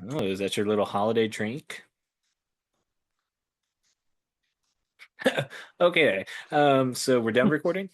Oh, is that your little holiday drink? Okay. So we're done recording?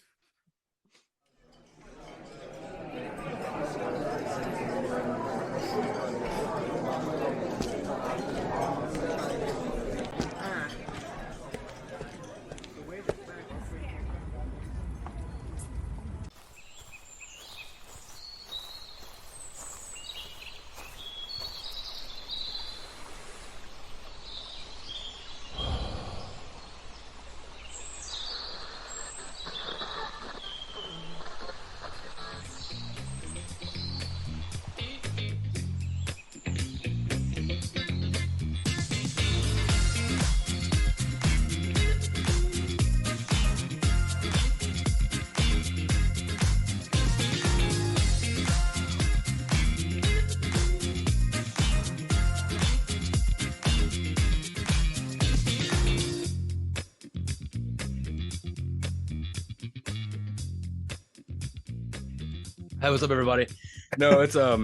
Hey, what's up, everybody? No, it's uh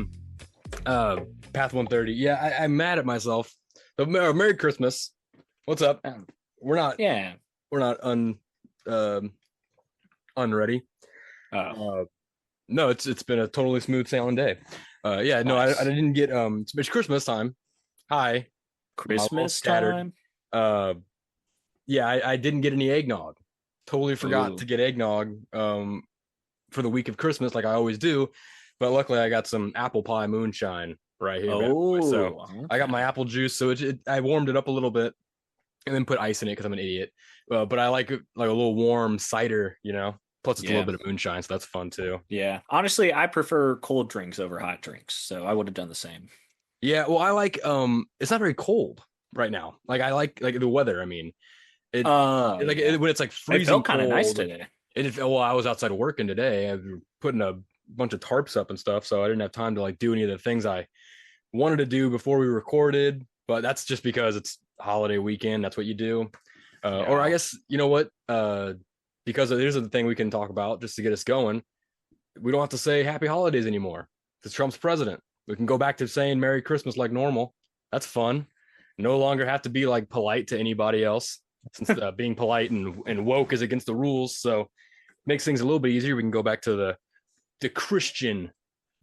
Path 130. Yeah, I'm mad at myself. Merry Christmas. What's up? Um, We're not yeah. we're not um unready. Oh, Uh no, it's been a totally smooth sailing day. Yeah, no, I nice. didn't get it's Christmas time. Hi, I'm a little Christmas scattered. time? Uh yeah, I didn't get any eggnog. Totally forgot to Ooh. get eggnog for the week of Christmas like I always do. But luckily I got some apple pie moonshine right here, bad boy. So Oh, I got my okay. apple juice. So I warmed it up a little bit and then put ice in it because I'm an idiot. But I like it like a little warm cider, you know. Plus it's a little Yeah. bit of moonshine, so that's fun too. Yeah. Honestly, I prefer cold drinks over hot drinks, so I would have done the same. Yeah, well I like it's not very cold right now. Like I like the weather. I mean, it, Oh, yeah. when it's like It freezing felt kind of nice cold. today. Well, I was outside working today. I was putting a bunch of tarps up and stuff, so I didn't have time to like do any of the things I wanted to do before we recorded, but that's just because it's holiday weekend. That's what you do. Or I Yeah. guess you know what? Because there's a thing we can talk about just to get us going. We don't have to say Happy Holidays anymore because Trump's president. We can go back to saying Merry Christmas like normal. That's fun. No longer have to be like polite to anybody else since being polite and woke is against the rules. So makes things a little bit easier. We can go back to the Christian,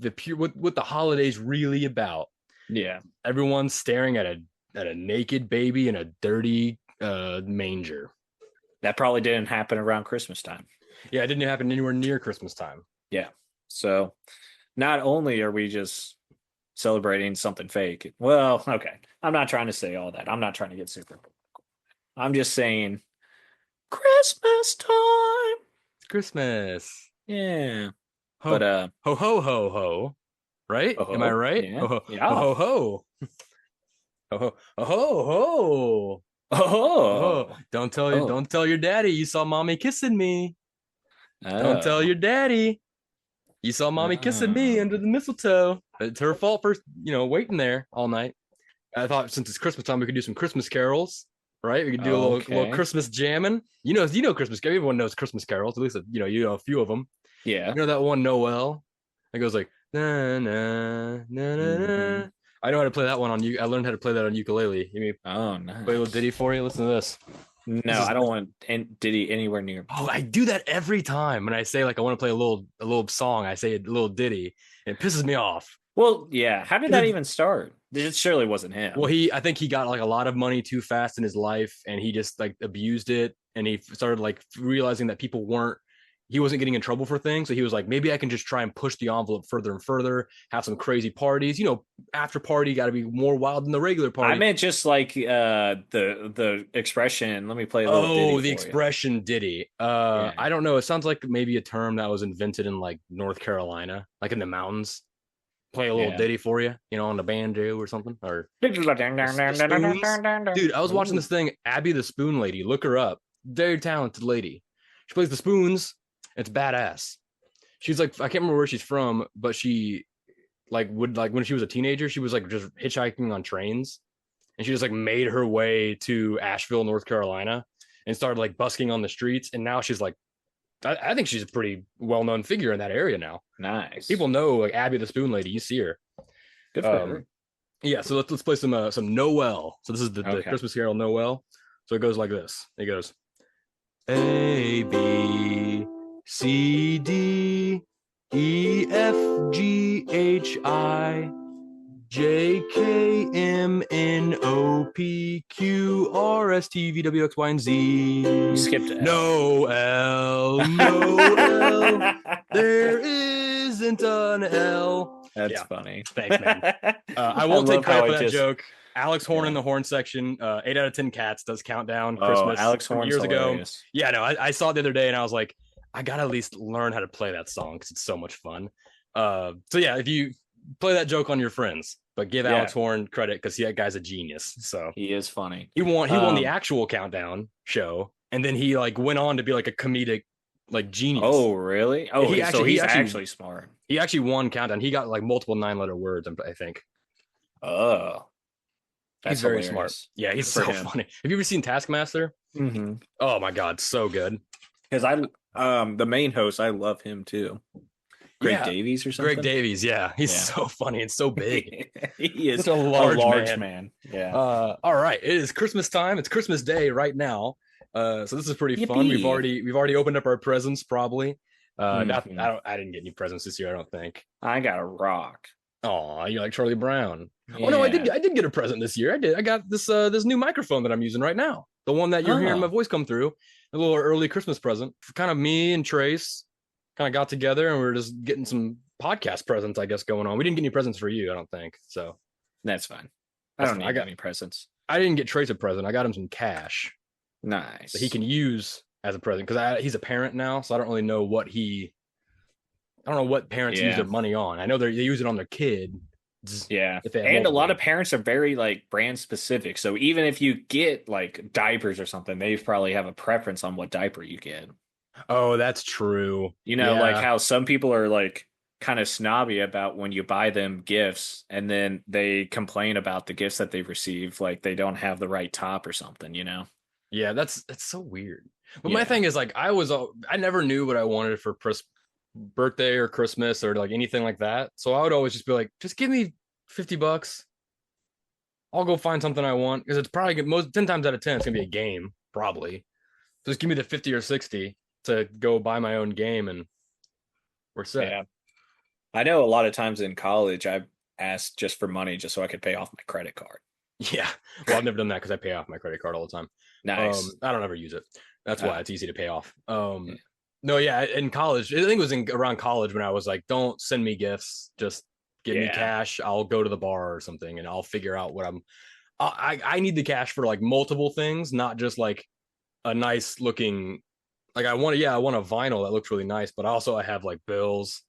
the pure what the holidays really about. Yeah. Everyone's staring at a naked baby in a dirty manger. That probably didn't happen around Christmas time. Yeah, it didn't happen anywhere near Christmas time. Yeah. So not only are we just celebrating something fake, well, okay. I'm not trying to say all that. I'm not trying to get super. I'm just saying Christmas time. It's Christmas. Yeah. But Ho ho ho ho ho. Right? Am I oh, right? yeah. Ho ho ho Yeah. ho ho. Ho ho ho ho. Oh, Oh. Oh. don't tell your daddy you saw mommy kissing me. Don't tell Oh. your daddy you saw mommy kissing me Oh. under the mistletoe. It's her fault for waiting there all night. I thought since it's Christmas time, we could do some Christmas carols, right? We could do a little Okay. Christmas jamming. You know Christmas. Everyone knows Christmas carols. At least you know a few of them. Yeah. You know that one Noel. It goes like na na na na Hmm. na. I know how to play that one on you. I learned how to play that on ukulele. Let me Oh, play a little ditty nice. for you. Listen to this. This No, is I don't want Diddy anywhere near me. oh, I do that every time when I say like I want to play a little song. I say a little ditty. It pisses me off Well, yeah. How did because that it's even start? It surely wasn't well, him. I think he got like a lot of money too fast in his life, and he just like abused it, and he started like realizing that he wasn't getting in trouble for things, so he was like, maybe I can just try and push the envelope further and further, have some crazy parties, after party got to be more wild than the regular I party. meant just like the expression. Let me play a little ditty Oh, the for you. expression ditty. Yeah. I don't know. It sounds like maybe a term that was invented in like North Carolina, like in the mountains. Play a little Yeah. ditty for you, on the banjo or something, or the spoons. Dude, I was watching Ooh. this thing, Abby the Spoon Lady. Look her up. Very talented lady. She plays the spoons. It's badass. She's like, I can't remember where she's from, but she like would like when she was a teenager, she was like just hitchhiking on trains, and she just like made her way to Asheville, North Carolina, and started like busking on the streets. And now she's like, I think she's a pretty well known figure in that area now. Nice. People know like Abby the Spoon Lady. You see her. Good for Um, her. Yeah, so let's play some Noel. So this is the Okay. Christmas Carol Noel. So it goes like this. It goes A B C D E F G H I J K M N O P Q R S T V W X Y and Z. You skipped L. No L. There isn't an L. That's Yeah, funny. thanks, man. I I won't take love how credit for it that just. joke. Alex Horn in Yeah. the horn section, 8 out of 10 cats does countdown Oh, Christmas Alex from Horn's years ago. hilarious. Yeah, no, I saw it the other day and I was like, I gotta at least learn how to play that song because it's so much fun. So yeah, if you play that joke on your friends, but give Yeah, Alex Horn credit because that guy's a genius. So he is funny. he won the actual countdown show, and then he like went on to be like a comedic like genius. Oh, really? Yeah, Oh, so he's actually smart. he actually won countdown. He got like multiple 9-letter words, I think. Oh, He's that's very smart. hilarious. Yeah, he's For so him. funny. Have you ever seen Taskmaster? Mm-hmm. Oh my god, so good. Because the main host, I love him too. Greg Yeah, Davies or something. Greg Davies. Yeah, he's Yeah. so funny and so big. He is Such a large man. Yeah. All right, it is Christmas time. It's Christmas Day right now. So this is pretty fun. Yippee. We've already opened up our presents probably. Mhm. I didn't get any presents this year. I don't think. I got a rock. Oh, you like Charlie Brown? Yeah. Oh no, I did get a present this year. I did. I got this new microphone that I'm using right now. The one that you're hearing my voice come through. A little early Christmas present. Kind of me and Trace kind of got together and we are just getting some podcast presents, I guess, going on. We didn't get any presents for you, I don't think. So That's fine. I don't need any presents. I didn't get Trace a present. I got him some cash Nice. that he can use as a present because he's a parent now, so I don't really know what I don't know what parents use their money on. I know they use it on their kid. Yeah. And a lot of parents are very like brand specific. So even if you get like diapers or something, they probably have a preference on what diaper you get. Oh, that's true. You know, like how some people are like kind of snobby about when you buy them gifts and then they complain about the gifts that they receive, like they don't have the right top or something, you know? Yeah, that's so weird. But my thing is like I never knew what I wanted for birthday or Christmas or like anything like that. So I would always just be like, just give me $50. I'll go find something I want because it's probably 10 times out of 10 it's gonna be a game probably. So just give me the 50 or 60 to go buy my own game and we're set. Yeah. I know a lot of times in college I asked just for money just so I could pay off my credit card. Yeah. Well, I've never done that because I pay off my credit card all the time. Nice. I don't ever use it. That's why it's easy to pay off. No, yeah, in college, I think it was around college when I was like, don't send me gifts, just give me cash. I'll go to the bar or something and I'll figure out what I need the cash for like multiple things, not just like a nice looking, like I want a vinyl that looks really nice, but also I have like bills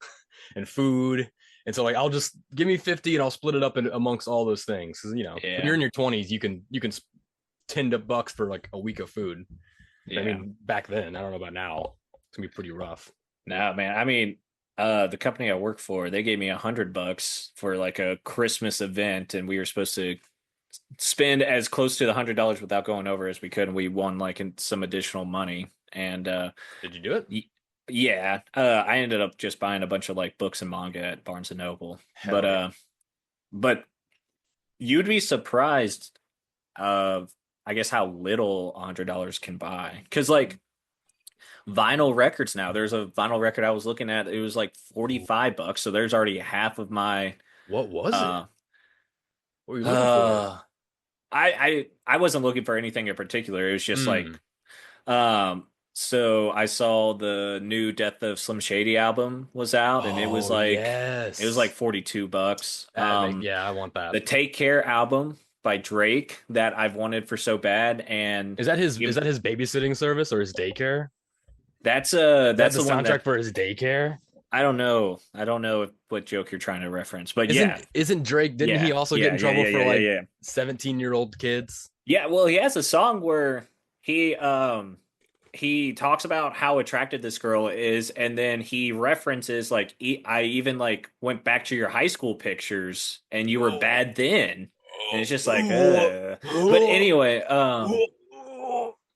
and food. And so like, I'll just give me 50 and I'll split it up amongst all those things. Cause you know, when you're in your 20s, you can $10 for like a week of food. Yeah. I mean, back then, I don't know about now. It's gonna be pretty rough. No, man. I mean, the company I work for, they gave me $100 for like a Christmas event, and we were supposed to spend as close to the $100 without going over as we could, and we won like some additional money. And did you do it? Yeah, I ended up just buying a bunch of like books and manga at Barnes and Noble. But you'd be surprised of I guess how little $100 can buy. Because like vinyl records now, there's a vinyl record I was looking at. It was like $45, so there's already half of my. What was it? What were you looking for? I wasn't looking for anything in particular. It was just like, so I saw the new Death of Slim Shady album was out, and it was like it was like $42. Yeah, I want that. The Take Care album by Drake that I've wanted for so bad, and is that his babysitting service or his daycare? That's the soundtrack for his daycare. I don't know what joke you're trying to reference, but isn't Drake? Didn't he also get in trouble for 17-year-old kids? Yeah, well, he has a song where he talks about how attractive this girl is, and then he references like I even like went back to your high school pictures, and you were bad then, and it's just like, but anyway,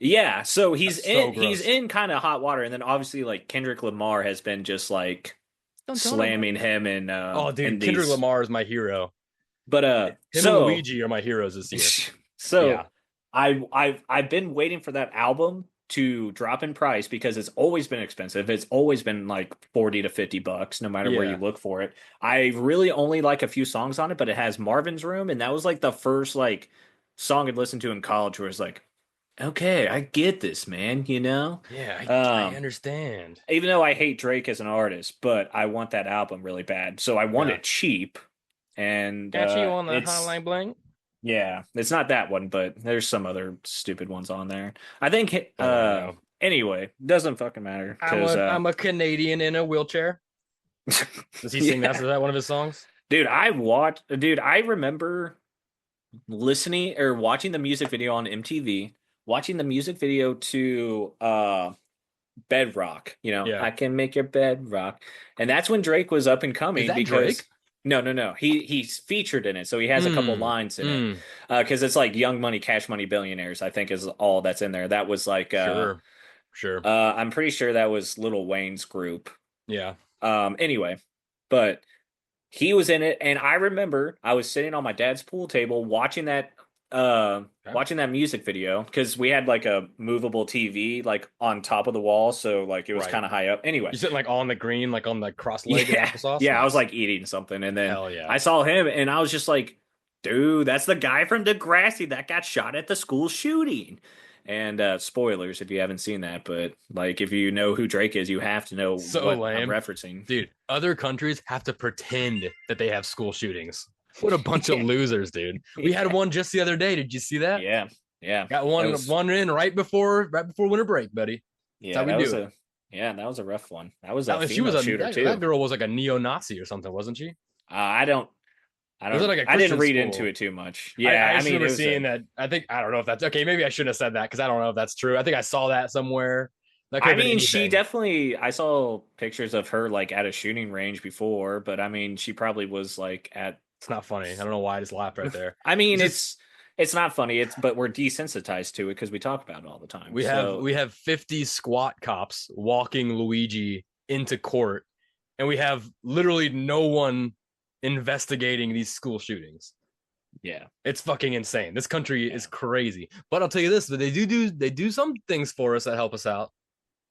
yeah, so he's in kind of hot water, and then obviously like Kendrick Lamar has been just like slamming him and Kendrick Lamar is my hero. But Him and so Luigi are my heroes this year. so Yeah. I've been waiting for that album to drop in price because it's always been expensive. It's always been like 40 to $50 no matter where you Yeah. look for it. I really only like a few songs on it, but it has Marvin's Room, and that was like the first like song I'd listened to in college where it's like, okay, I get this, man, you know? Yeah, I Um, understand. even though I hate Drake as an artist, but I want that album really bad. So I want Yeah. it cheap, and Got you on the it's hotline bling. yeah, it's not that one, but there's some other stupid ones on there. I think Oh, I know. anyway, doesn't fucking matter because I'm a Canadian in a wheelchair. Does he sing that? yeah. Is that one of his songs? Dude, I remember listening or watching the music video on MTV, watching the music video to Bedrock, Yeah. I can make your bed rock. And that's when Drake was up and Is coming that Drake? because no. He's featured in it. So he has a couple Mm. lines in it. Mm. Because it's like Young Money, Cash Money, Billionaires, I think is all that's in there. That was like Sure. Sure. I'm pretty sure that was Lil Wayne's group. Yeah. Anyway, but he was in it, and I remember I was sitting on my dad's pool table Okay. watching that music video because we had like a movable TV like on top of the wall, so like it was Right. kind of high up. Anyway, You sitting like on the green, like on the cross leg of yeah, applesauce? yeah, I was Nice. like eating something, and then Hell yeah. I saw him, and I was just like, dude, that's the guy from Degrassi that got shot at the school shooting. And spoilers if you haven't seen that, but like if you know who Drake is, you have to know So what I'm lame. referencing. Dude, other countries have to pretend that they have school shootings. What a bunch of Yeah, losers, dude. We had one just the other day. Did you see that? yeah, yeah. Got That one was one in right before winter break, buddy. That's how Yeah, we do it. that was a rough one. That was a That, she was female a shooter that too. girl was like a neo-Nazi or something, wasn't she? I don't, Was it like a I didn't Christian read into school? it too much. I Yeah, I just mean, remember it was seeing a. that. I don't know if that's okay. Maybe I shouldn't have said that because I don't know if that's true. I think I saw that somewhere. That could I have been mean, she anything. definitely. I saw pictures of her like at a shooting range before, but I mean, she probably was like at. It's not funny. I don't know why I just laughed right there. I mean, It's just it's not funny. But we're desensitized to it because we talk about it all the time. So we have 50 squat cops walking Luigi into court, and we have literally no one investigating these school shootings. yeah, It's fucking insane. This country yeah. is crazy. But I'll tell you this, but they do some things for us that help us out.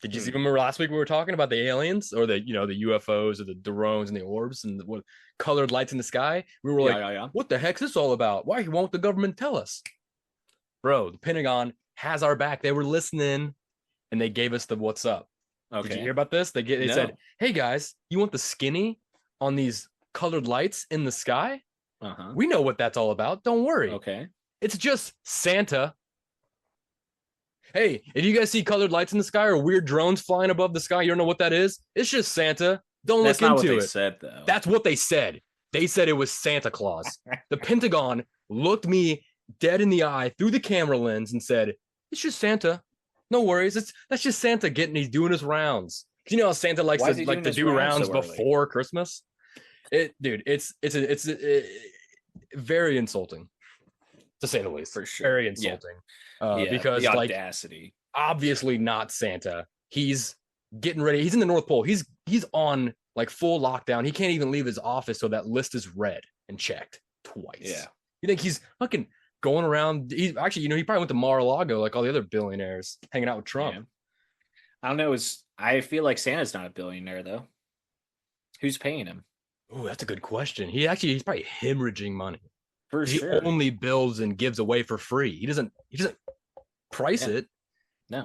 Did you see? Hmm. Remember last week we were talking about the aliens or the UFOs or the drones and the orbs and what colored lights in the sky? We were Yeah, like, yeah, yeah. what the heck's this all about? Why won't the government tell us? Bro, the Pentagon has our back. They were listening and they gave us the what's up. Did you Okay. hear about this? They said, No. hey guys, you want the skinny on these colored lights in the sky? Uh huh. We know what that's all about. Don't worry. Okay. It's just Santa. Hey, if you guys see colored lights in the sky or weird drones flying above the sky, you don't know what that is? It's just Santa. Don't That's look not what into they it. said though. That's what they said. They said it was Santa Claus. The Pentagon looked me dead in the eye through the camera lens and said, it's just Santa. No worries. That's just Santa he's doing his rounds. You know how Santa likes Why is he to doing his do rounds rounds so early? before Christmas? Dude, very insulting to say the least. For sure. Very Yeah. insulting. Yeah. Because The like audacity. obviously not Santa. He's getting ready. He's in the North Pole. He's on like full lockdown. He can't even leave his office so that list is read and checked twice. Yeah. You think he's fucking going around? He's actually, he probably went to Mar-a-Lago like all the other billionaires, hanging out with Trump. Yeah. I don't know. I feel like Santa's not a billionaire though. Who's paying him? Oh, that's a good question. He's probably hemorrhaging money. For He sure. only builds and gives away for free. He doesn't price Yeah. it. No.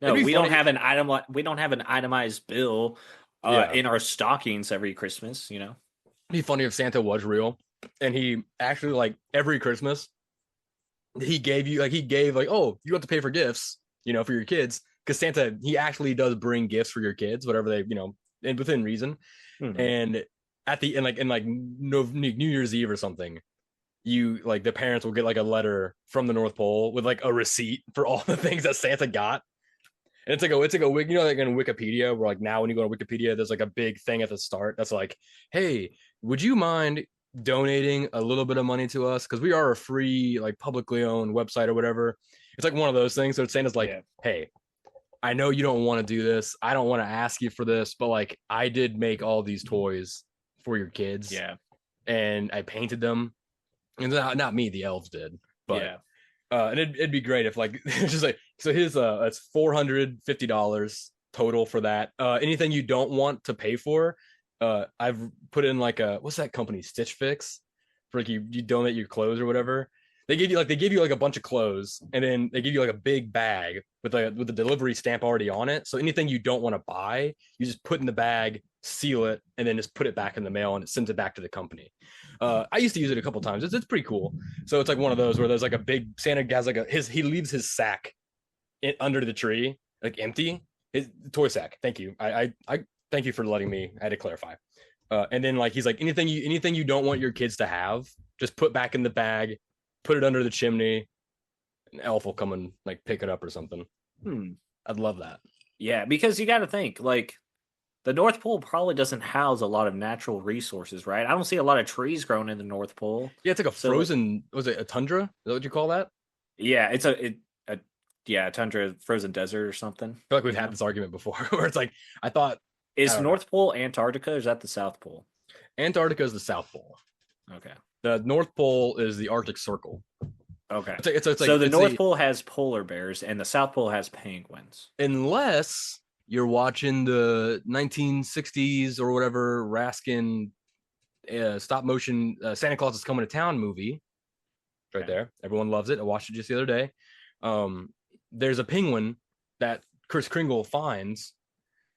It'd No, be we funny- don't have an item. We don't have an itemized bill Yeah. in our stockings every Christmas. It'd be funny if Santa was real and he actually like every Christmas he gave oh, you have to pay for gifts, for your kids because Santa he actually does bring gifts for your kids, whatever they and within reason. Mhm. And at the New Year's Eve or something, you like the parents will get like a letter from the North Pole with like a receipt for all the things that Santa got. And it's like like in Wikipedia where like now when you go to Wikipedia, there's like a big thing at the start that's like, hey, would you mind donating a little bit of money to us? Because we are a free, like publicly owned website or whatever. It's like one of those things. So it's saying it's like, Yeah. hey, I know you don't want to do this. I don't want to ask you for this, but like I did make all these toys for your kids. Yeah. And I painted them And not me, the elves did, but Yeah. and it'd be great if like it's just like so his that's $450 total for that. Anything you don't want to pay for, I've put in like a what's that company, Stitch Fix, for like you donate your clothes or whatever. They give you like a bunch of clothes, and then they give you like a big bag with the delivery stamp already on it. So anything you don't want to buy, you just put in the bag, seal it, and then just put it back in the mail, and it sends it back to the company. I used to use it a couple times. It's pretty cool. So it's like one of those where there's like a big Santa has like he leaves his sack under the tree like empty, his toy sack. Thank you. I thank you for letting me. I had to clarify. And then like he's like anything you don't want your kids to have, just put back in the bag, put it under the chimney. An elf will come and like pick it up or something. Hmm. I'd love that. Yeah, because you got to think like the North Pole probably doesn't house a lot of natural resources, right? I don't see a lot of trees growing in the North Pole. Yeah, it's like a So like, frozen. Was it a tundra? Is that what you call that? I yeah, a yeah, tundra, frozen desert or something. feel like we've You had know, this argument before, where it's like I thought I is don't know. North Pole Antarctica? Or is that the South Pole? Antarctica is the South Pole. Okay, The North Pole is the Arctic Circle. okay. It's like So the it's North the Pole has polar bears, and the South Pole has penguins. unless you're watching the 1960s or whatever Raskin stop motion Santa Claus is Coming to Town movie. Right Okay. there, everyone loves it. I watched it just the other day. There's a penguin that Chris Kringle finds.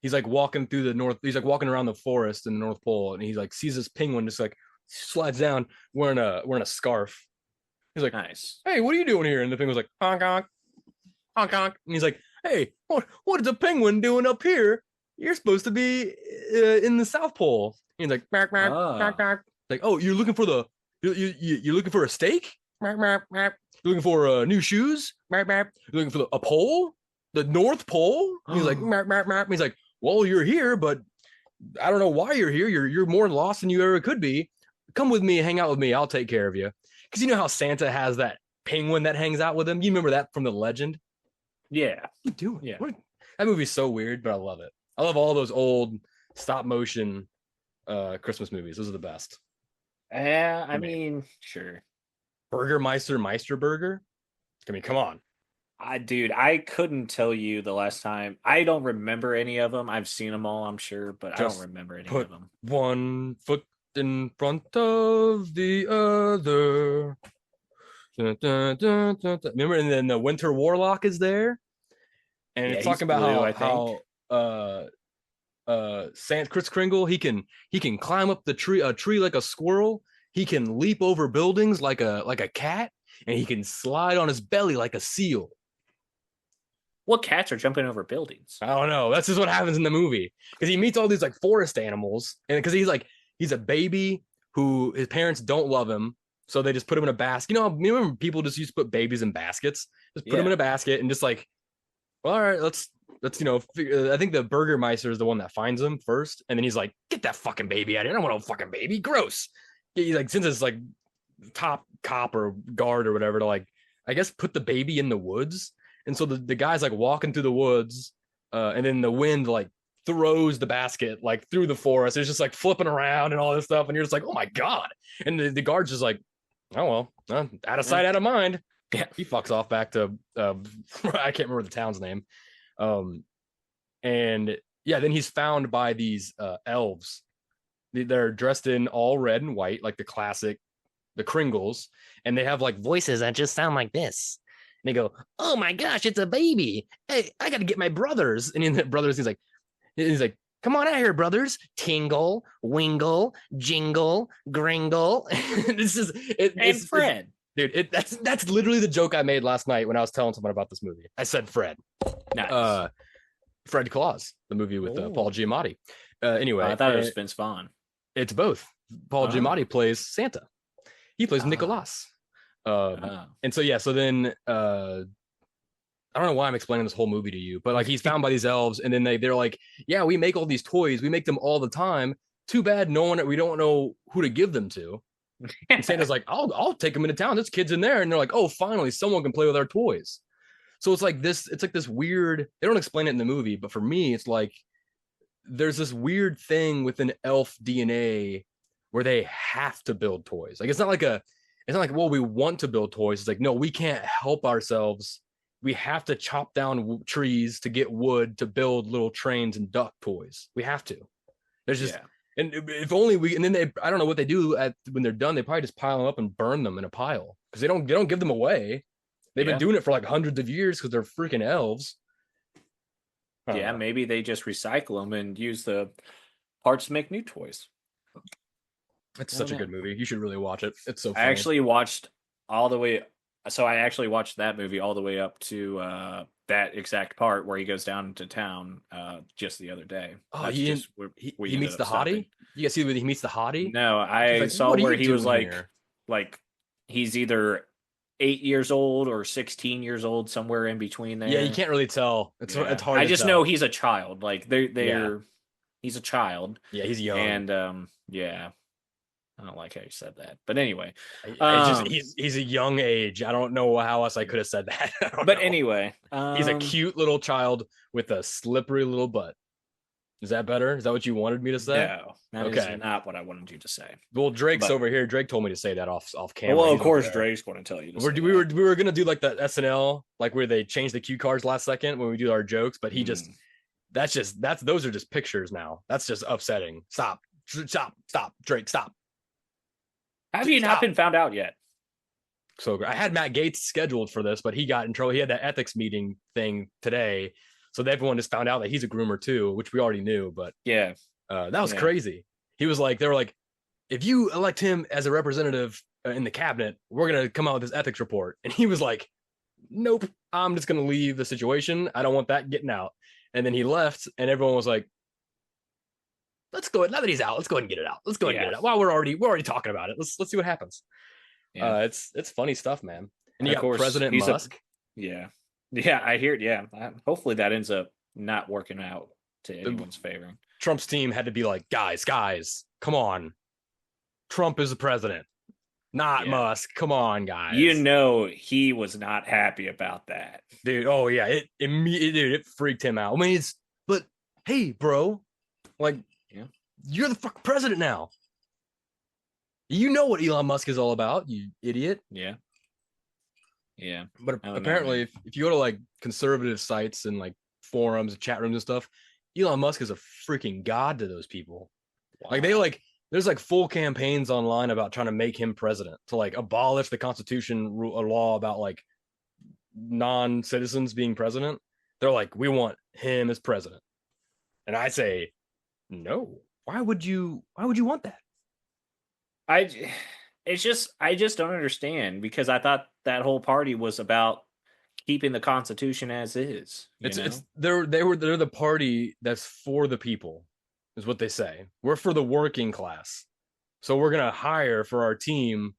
He's like walking through the north. He's like walking around the forest in the North Pole, and he's like sees this penguin just like slides down wearing a scarf. He's like, Nice. "Hey, what are you doing here?" And the penguin's like, "Honk honk, honk honk." And he's like, "Hey, what is a penguin doing up here? You're supposed to be in the South Pole." And he's like, "Mark, mark, mark, Ah. mark." Like, "Oh, you're looking for you're looking for a steak? Mark, mark, mark. You're looking for new shoes? Mark, mark. You're looking for a pole? The North Pole?" And he's like, "Mark, mark, mark." And he's like, "Well, you're here, but I don't know why you're here. You're more lost than you ever could be. Come with me, hang out with me. I'll take care of you." Because you know how Santa has that penguin that hangs out with him. You remember that from the legend? Yeah. What are you doing? Yeah. That movie's so weird, but I love it. I love all those old stop motion Christmas movies. Those are the best. Yeah. I For me. mean, sure. Burgermeister Meisterburger. I mean, come on. Dude, I couldn't tell you the last time. I don't remember any of them. I've seen them all, I'm sure, but I don't Just remember any put of them. one foot in front of the other. Dun, dun, dun, dun, dun. Remember, and then the Winter Warlock is there, and Yeah, it's he's talking about blue, I think. how Chris Kringle he can climb up a tree like a squirrel. He can leap over buildings like a cat, and he can slide on his belly like a seal. What cats are jumping over buildings? I don't know. That's just what happens in the movie because he meets all these like forest animals, and because he's a baby who his parents don't love him, so they just put him in a basket. You remember people just used to put babies in baskets, just put him in Yeah. a basket, and just like, well, all right, let's I think the Burgermeister is the one that finds him first, and then he's like, get that fucking baby out of here. I don't want no fucking baby. Gross. He's like, since it's like top cop or guard or whatever to like, I guess put the baby in the woods. And so the guy's like walking through the woods, and then the wind like throws the basket like through the forest. It's just like flipping around and all this stuff, and you're just like, oh my god! And the guard's just like, oh well, out of sight, out of mind. Yeah. He fucks off back to I can't remember the town's name, and yeah, then he's found by these elves. They're dressed in all red and white, like the classic, the Kringles, and they have like voices that just sound like this. And they go, "Oh my gosh, it's a baby! Hey, I got to get my brothers." And in the brothers, he's like, "Come on out here, brothers! Tingle, wingle, jingle, gringle." This is it. And Fred. Dude, that's literally the joke I made last night when I was telling someone about this movie. I said Fred. Nice. Fred Claus, the movie with Paul Giamatti. Anyway, I thought it was Vince Vaughn. it's both. Paul Giamatti plays Santa. He plays Ah. Nicholas. Oh. And so yeah, so then I don't know why I'm explaining this whole movie to you, but like he's found by these elves, and then they're like, yeah, we make all these toys, we make them all the time. Too bad we don't know who to give them to. And Santa's like, I'll take them into town. There's kids in there, and they're like, oh, finally, someone can play with our toys. So it's like this weird. They don't explain it in the movie, but for me, it's like there's this weird thing within elf DNA where they have to build toys. Like it's not like it's not like, well, we want to build toys. It's like, no, we can't help ourselves. We have to chop down trees to get wood to build little trains and duck toys. We have to. There's just, Yeah. and if only we, and then they, I don't know what they do when they're done. They probably just pile them up and burn them in a pile because they don't give them away. They've been Yeah. doing it for like hundreds of years because they're freaking elves. I don't Yeah. know. Maybe they just recycle them and use the parts to make new toys. It's I such don't a know. good movie. You should really watch it. It's so I funny. actually watched all the way. So I actually watched that movie all the way up to that exact part where he goes down to town just the other day. Oh, That's he just where we he ended meets up the stopping. hottie. You guys see when he meets the hottie? No, She's I like, saw "What are where you he was doing here?" like he's either 8 years old or 16 years old, somewhere in between Yeah, you there. can't really tell. It's Yeah, hard I to just know tell. he's a child. Like Yeah, he's a child, yeah, he's young. and yeah, I don't like how you said that, but anyway, It's just um, he's a young age. I don't know how else I could have said that. I don't but know. anyway, He's a cute little child with a slippery little butt. Is that better? Is that what you wanted me to say? no, that is Okay. not what I wanted you to say. Well, Drake's But over here. Drake told me to say that off camera. well, of He's over course, there. Drake's going to tell you to We're, say we were that. we were gonna do like the SNL, like where they change the cue cards last second when we do our jokes, but he just Mm. that's those are just pictures now. That's just upsetting. Stop, Drake, stop, Have you not stop. been found out yet? So I had Matt Gates scheduled for this, but he got in trouble. He had that ethics meeting thing today, so everyone just found out that he's a groomer too, which we already knew. But Yeah, that was yeah. crazy. He was like, they were like, if you elect him as a representative in the cabinet, we're gonna come out with this ethics report. And he was like, nope, I'm just gonna leave the situation. I don't want that getting out. And then he left, and everyone was like, let's go. Now that he's out, let's go ahead and get it out. Let's go ahead and Yeah, get it out. Well, we're already talking about it. Let's see what happens. yeah. It's funny stuff, man. And And you of got course, President he's a Musk. yeah, yeah. I hear. Yeah, hopefully that ends up not working out to anyone's favor. Trump's team had to be like, guys, come on. Trump is the president, not Yeah, Musk. Come on, you guys. know he was not happy about that. Dude, oh yeah, it freaked him out. I mean, but hey, bro, like Yeah, you're the fucking president now. You know what Elon Musk is all about, you idiot. yeah, yeah. But I don't know, apparently, man. if you go to like conservative sites and like forums, chat rooms and stuff, Elon Musk is a freaking god to those people. Like they Wow. there's like full campaigns online about trying to make him president to like abolish the Constitution law about like non-citizens being president. They're like, we want him as president, and I say, no. Why would you want that? I it's just I just don't understand because I thought that whole party was about keeping the Constitution as is. You It's know. they're the party that's for the people, is what they say. We're for the working class, so we're gonna hire for our team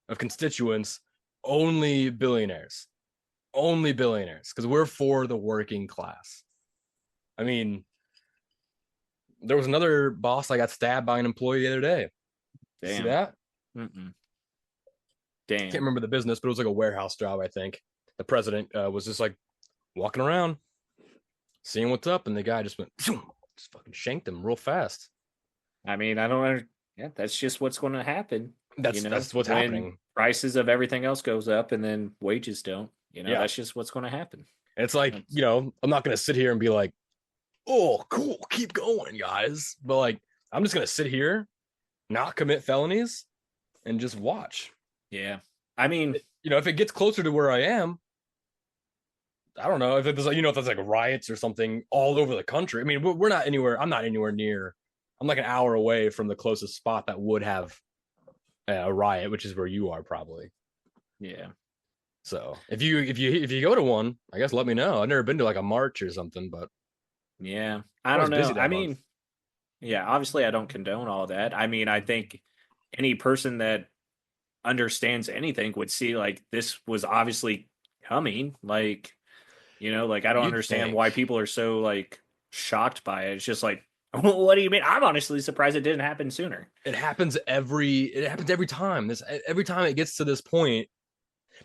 of constituents only billionaires, because we're for the working class. I mean, there was another boss that got stabbed by an employee the other day. See Damn. that? Mm-mm. Can't Damn. remember the business, but it was like a warehouse job, I think. The president was just like walking around, seeing what's up, and the guy just went, just fucking shanked him real fast. I mean, I don't. Yeah, that's just what's going to happen. You know, That's what's when happening. prices of everything else goes up and then wages don't. You know, Yeah, that's just what's going to happen. and it's like, That's, I'm not gonna sit here and be like, oh, cool, keep going, guys. But like, I'm just gonna sit here, not commit felonies, and just watch. yeah. I mean, If it gets closer to where I am, I don't know if there's like, if there's like riots or something all over the country. I mean, we're not anywhere. I'm not anywhere near. I'm like an hour away from the closest spot that would have a riot, which is where you are probably. yeah. So if you go to one, I guess let me know. I've never been to like a march or something, but Yeah. I I was don't busy know. I that month. mean, yeah, obviously I don't condone all that. I mean, I think any person that understands anything would see like this was obviously coming. Like, like I don't You'd understand why think people are so like shocked by it. It's just like, what do you mean? I'm honestly surprised it didn't happen sooner. it happens every time. Every time it gets to this point.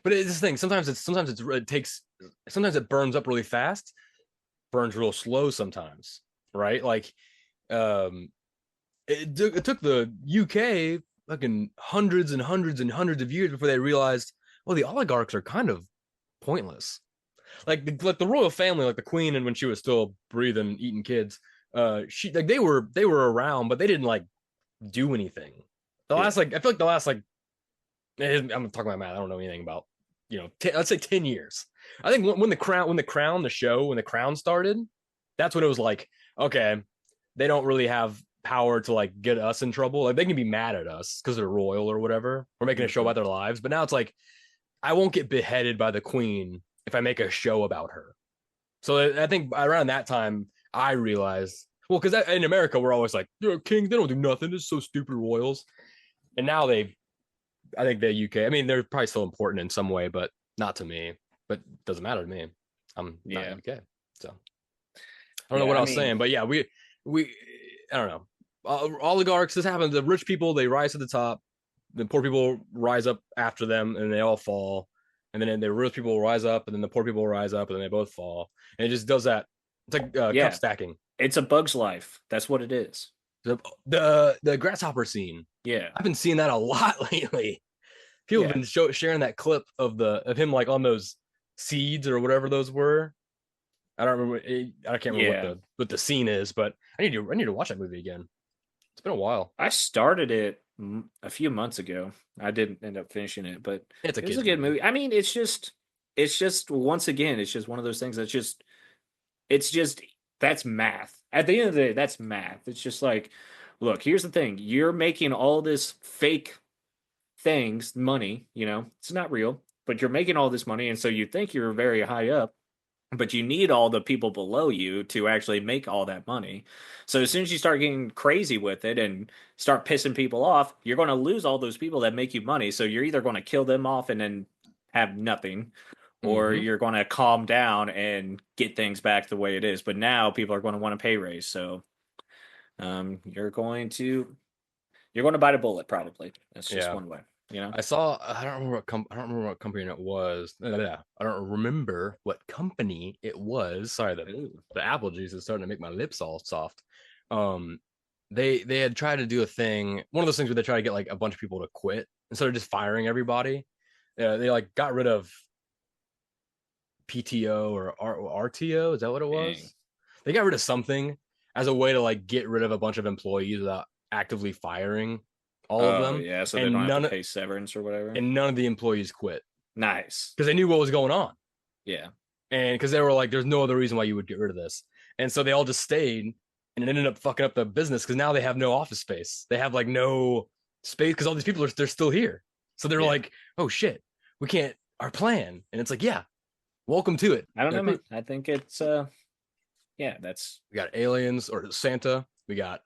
But it's this thing. Sometimes it burns up really fast, burns real slow sometimes, right? Like, it took the UK fucking hundreds and hundreds and hundreds of years before they realized, well, the oligarchs are kind of pointless. Like the royal family, like the queen, and when she was still breathing, eating kids, she like they were around, but they didn't like do anything. The Yeah. last like I feel like the last like I'm talking about math. I don't know anything about let's say 10 years. I think when the crown started, that's when it was like okay, they don't really have power to like get us in trouble. Like they can be mad at us because they're royal or whatever. We're making a show Mhm. about their lives, but now it's like I won't get beheaded by the queen if I make a show about her. So I think around that time I realized, well, because in America we're always like, kings, they don't do nothing. It's so stupid, royals. And now I think the UK, I mean, they're probably still important in some way, but not to me. But it doesn't matter to me. I'm not Yeah. UK, so I don't know Yeah. what I I was mean, saying, but yeah, we I don't know. Oligarchs, this happens. The rich people they rise to the top, the poor people rise up after them, and they all fall. And then the rich people rise up, and then the poor people rise up, and then they both fall. And it just does that. It's like cup yeah, stacking. it's a bug's life. That's what it is. The grasshopper scene. Yeah. I've been seeing that a lot lately. People have Yeah. been sharing that clip of him like on those seeds or whatever those were. I don't remember. I can't remember Yeah. what the scene is, but I need to watch that movie again. It's been a while. I started it a few months ago. I didn't end up finishing it, but It's a it was a kids good movie. movie. I mean, it's just once again, it's just one of those things it's just that's math. At the end of the day, that's math. It's just like, look, here's the thing. You're making all this fake things, money, it's not real, but you're making all this money, and so you think you're very high up, but you need all the people below you to actually make all that money. So as soon as you start getting crazy with it and start pissing people off, you're going to lose all those people that make you money. So you're either going to kill them off and then have nothing, or Mm-hmm. you're going to calm down and get things back the way it is. But now people are going to want a pay raise. So you're going to bite a bullet probably. That's just Yeah, one way, you know? I saw. I don't remember what company it was. I don't remember what company it was. Sorry, Ooh. the apple juice is starting to make my lips all soft. Um, they had tried to do a thing, one of those things where they try to get like a bunch of people to quit instead of just firing everybody. They like got rid of PTO or RTO. Is that what it Dang. was? They got rid of something as a way to like get rid of a bunch of employees without actively firing all of Oh them, yeah, so they don't and have to pay severance or whatever. none of the employees quit Nice. because they knew what was going on, Yeah. and because they were like, "There's no other reason why you would get rid of this," and so they all just stayed, and it ended up fucking up the business because now they have no office space. They have like no space because all these people they're still here, so they're Yeah. like, "Oh shit, we can't our plan," and it's like, "Yeah, welcome to it." I don't know, man. I think it's yeah, that's We got aliens or Santa. We got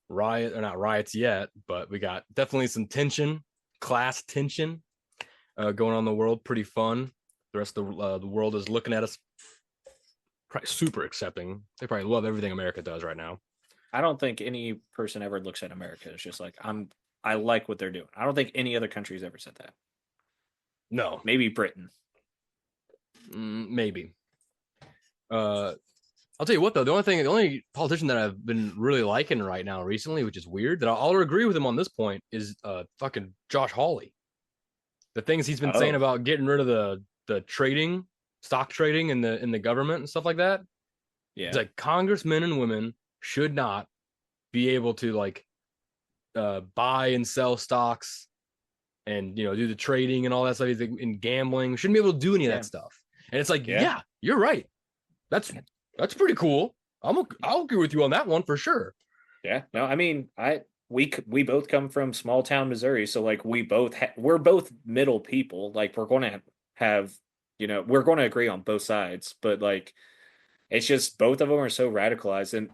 riot or not riots yet, but we got definitely some tension, class tension going on in the world. Pretty fun. The rest of the world is looking at us, probably super accepting. They probably love everything America does right now. I don't think any person ever looks at America. It's just like I like what they're doing. I don't think any other country's ever said that. No, Maybe Britain. maybe. Uh, I'll tell you what though, the only politician that I've been really liking right now recently, which is weird, that I'll agree with him on this point, is fucking Josh Hawley. The things he's been saying Oh, about getting rid of the trading, stock trading in the government and stuff like that. It's yeah. like congressmen and women should not be able to like buy and sell stocks and do the trading and all that stuff. He's like, in gambling, shouldn't be able to do any of that Yeah. stuff. And it's like, Yeah. yeah, you're right. That's pretty cool. I'll agree with you on that one for sure. Yeah. No, I mean, we both come from small town Missouri, so like we're both middle people. Like we're going to have, we're going to agree on both sides, but like it's just both of them are so radicalized, and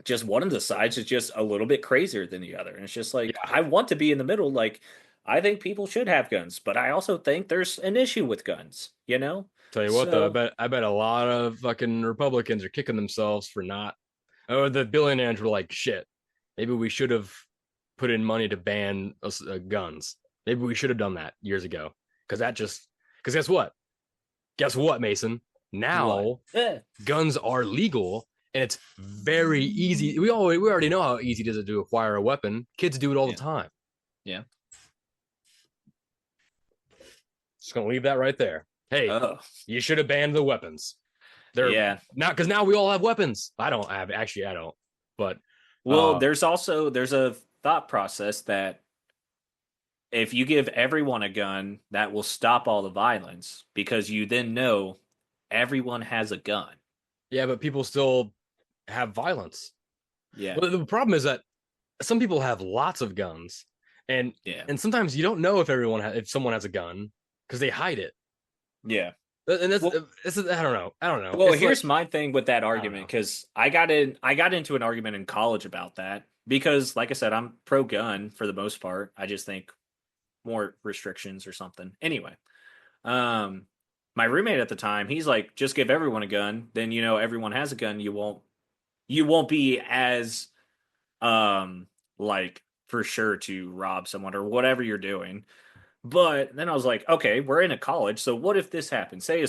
just one of the sides is just a little bit crazier than the other. And it's just like Yeah. I want to be in the middle. Like I think people should have guns, but I also think there's an issue with guns. Tell you what though, So I bet a lot of fucking Republicans are kicking themselves for not. Oh, the billionaires were like, shit. Maybe we should have put in money to ban guns. Maybe we should have done that years ago. Because guess what? Guess what, Mason? what? Now guns are legal, and it's very easy. We already know how easy it is to acquire a weapon. Kids do it all Yeah. the time. Yeah. Just gonna leave that right there. Hey, Oh. you should have banned the weapons. They're Yeah. not because now we all have weapons. I don't have actually. I don't. But Well, there's a thought process that if you give everyone a gun, that will stop all the violence because you then know everyone has a gun. yeah, but people still have violence. Yeah. Well, the problem is that some people have lots of guns, and Yeah. sometimes you don't know if if someone has a gun because they hide it. Yeah. And Well, I don't know. I don't know. well, It's like here's my thing with that I don't argument know. because I got into an argument in college about that because, like I said, I'm pro gun for the most part. I just think more restrictions or something. Anyway, um, my roommate at the time, he's like, just give everyone a gun, then you know everyone has a gun. You won't be as um like for sure to rob someone or whatever you're doing. But then I was like, okay, we're in a college, so what if this happened? Say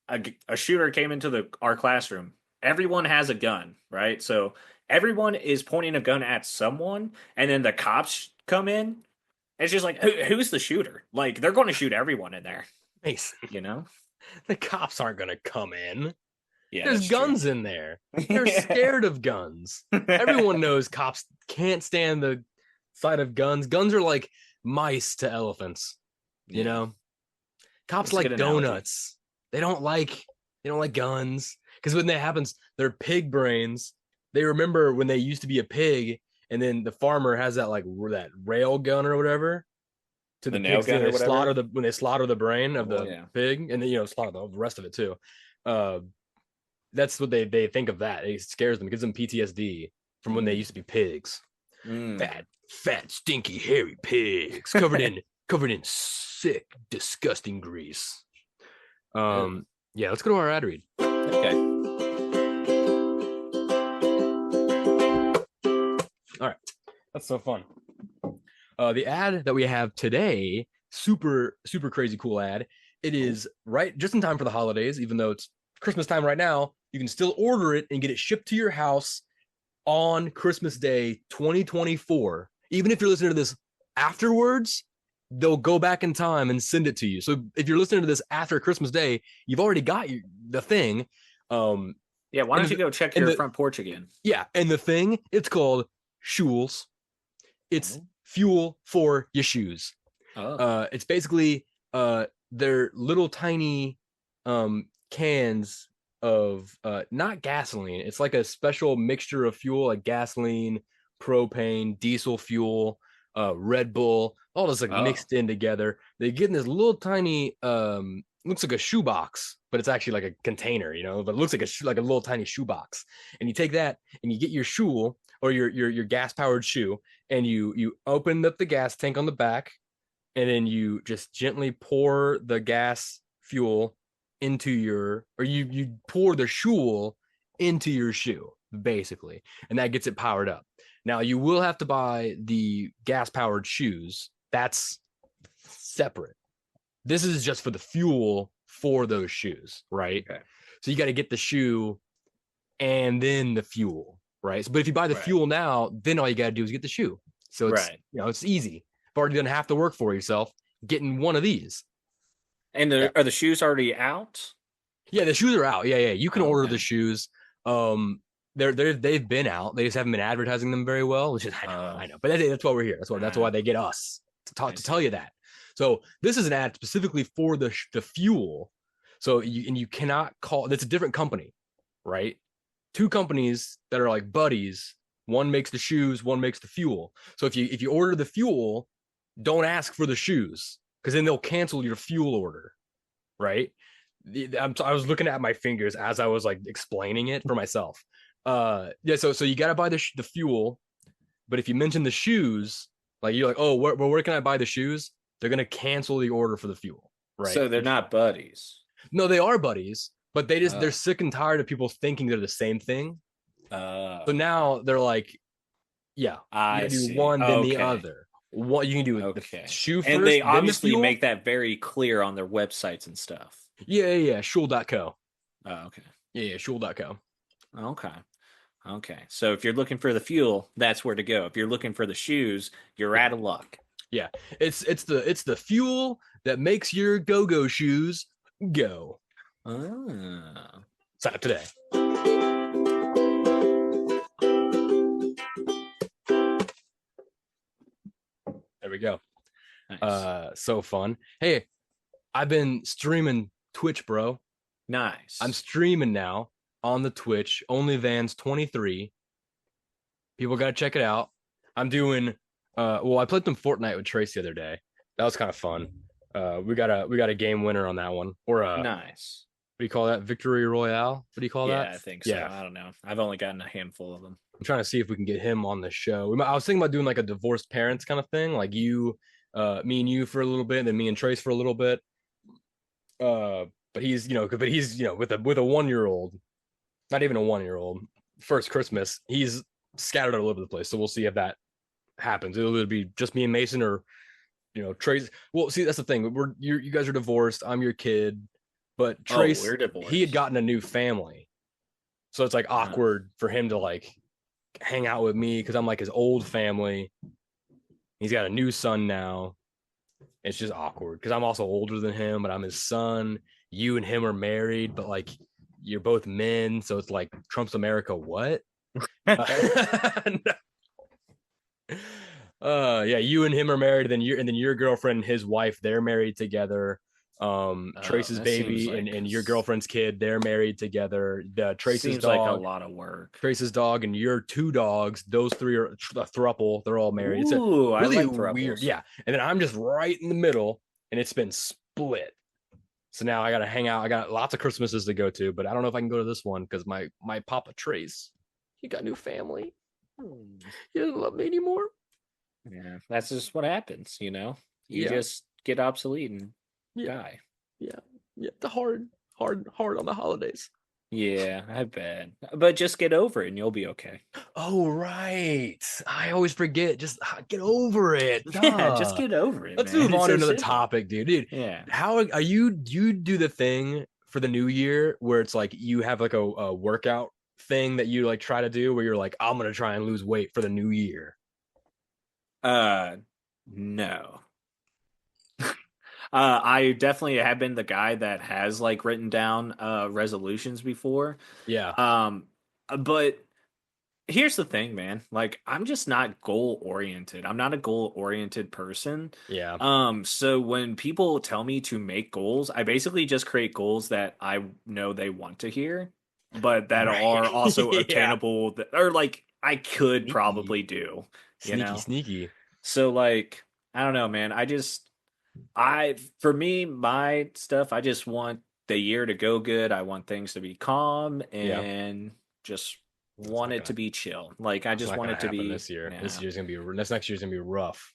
a shooter came into our classroom. Everyone has a gun, right? So everyone is pointing a gun at someone, and then the cops come in. It's just like, who's the shooter? Like they're going to shoot everyone in there, Mason, you know? the cops aren't gonna come in. Yeah, There's that's true. guns in there. They're scared of guns. Everyone knows cops can't stand the sight of guns. Guns are like mice to elephants. You Yeah, know, cops that's a good like analogy. donuts. They don't like guns because when that happens, they're pig brains. They remember when they used to be a pig, and then the farmer has that like that rail gun or whatever to The the nail pigs. gun or whatever. When they slaughter the brain of Oh the yeah. pig, and then slaughter the rest of it too. Uh, that's what they think of that. It scares them, it gives them PTSD from when they Mm. used to be pigs. Mm. Fat, stinky, hairy pigs covered in sick, disgusting grease. Ew. Yeah, let's go to our ad read. Okay. All right, that's so fun. The ad that we have today, super crazy cool ad. It is right just in time for the holidays, even though it's Christmas time right now. You can still order it and get it shipped to your house on Christmas Day 2024. Even if you're listening to this afterwards, they'll go back in time and send it to you. So if you're listening to this after Christmas Day, you've already got the thing. Yeah, why don't you go check and your the front porch again? Yeah, and the thing, it's called Shules. It's Oh. fuel for your shoes. Oh. It's basically they're little tiny cans of not gasoline. It's like a special mixture of fuel, like gasoline, propane, diesel fuel, Red Bull, all this like Oh. mixed in together. They get in this little tiny looks like a shoebox, but it's actually like a container, but it looks like like a little tiny shoebox. And you take that and you get your shoe or your gas powered shoe, and you open up the gas tank on the back, and then you just gently pour the gas fuel into you pour the fuel into your shoe, basically, and that gets it powered up. Now you will have to buy the gas powered shoes. That's separate. This is just for the fuel for those shoes, right? Okay. So you got to get the shoe and then the fuel, right? So, but if you buy the Right. fuel now, then all you got to do is get the shoe. So it's Right. it's easy. You've already done half the work for yourself getting one of these. And Yeah, are the shoes already out? yeah, the shoes are out. Yeah, you can Oh, order okay. the shoes. They've been out. They just haven't been advertising them very well, which is I know, but that's why we're here. That's why they get us to tell you that. So this is an ad specifically for the fuel. So you cannot call. It's a different company, right? Two companies that are like buddies. One makes the shoes, one makes the fuel. So if you order the fuel, don't ask for the shoes because then they'll cancel your fuel order, right? I was looking at my fingers as I was like explaining it for myself. Yeah, so you got to buy the fuel, but if you mention the shoes, like you're like, oh, where can I buy the shoes? They're gonna cancel the order for the fuel, right? So they're not buddies. No, they are buddies, but they're Oh. sick and tired of people thinking they're the same thing. So Oh. now they're like, yeah, you I gotta do see. one then the Okay. other. What you can do the Okay. shoe And first, they then the obviously fuel. make that very clear on their websites and stuff. Yeah, Shul.co. Oh, okay. Yeah, Shul.co. Okay. Okay. So if you're looking for the fuel, that's where to go. If you're looking for the shoes, you're Yeah, out of luck. yeah. It's the fuel that makes your go-go shoes go. Ah, Sign up today. There we go. nice. So fun. Hey, I've been streaming Twitch, bro. I'm Nice. streaming now on the Twitch, OnlyVans23. People gotta check it out. I'm doing well, I played some Fortnite with Trace the other day. That was kind of fun. We got a game winner on that one. Or Nice. what do you call that? Victory Royale? What do you call that? Yeah, I think so. Yeah. I don't know. I've only gotten a handful of them. I'm trying to see if we can get him on the show. I was thinking about doing like a divorced parents kind of thing, like me and you for a little bit, and then me and Trace for a little bit. But he's with a 1 year old, not even a 1 year old. First Christmas, he's scattered all over the place. So we'll see if that happens. It'll either be just me and Mason, or Trace. Well, see, that's the thing. You guys are divorced. I'm your kid, but Oh, Trace, we're he had divorced. gotten a new family, so it's like Uh, awkward for him to like hang out with me because I'm like his old family. He's got a new son now. It's just awkward because I'm also older than him, but I'm his son. You and him are married, but like you're both men, so it's like Trump's America. What? Yeah, you and him are married, and then your girlfriend and his wife, they're married together. oh, Trace's that seems baby like and your girlfriend's kid, they're married together. seems like a lot of work. Trace's dog and your two dogs, those three are a thruple. They're all married. It's a Ooh, I really like weird, thruples. yeah. And then I'm just right in the middle, and it's been split. So now I got to hang out. I got lots of Christmases to go to, but I don't know if I can go to this one because my Papa Trace, he got a new family. Hmm. He doesn't love me anymore. Yeah, that's just what happens, you know? You Yeah, just get obsolete and yeah, die. yeah, yeah. The hard on the holidays. Yeah, I bet. But just get over it and you'll be okay. Oh right, I always forget. Just get over it. Yeah, just Duh. get over it, Let's man. move It's on to so another simple. topic, dude. Yeah. How are you? Do you do the thing for the new year where it's like you have like a workout thing that you like try to do where you're like, I'm gonna try and lose weight for the new year? Uh, no. I definitely have been the guy that has like written down resolutions before. Yeah, Um, but here's the thing, man. Like, I'm just not goal oriented. I'm not a goal oriented person. yeah. So when people tell me to make goals, I basically just create goals that I know they want to hear, but that Right. are also Yeah. obtainable or like I could Sneaky. probably do, you Sneaky, know? sneaky. So like, I don't know, man. For me, my stuff, I just want the year to go good. I want things to be calm Yeah. and just That's want not it to gonna be chill. Like I that's just not want gonna it to happen be, this year. yeah, This next year's gonna be rough.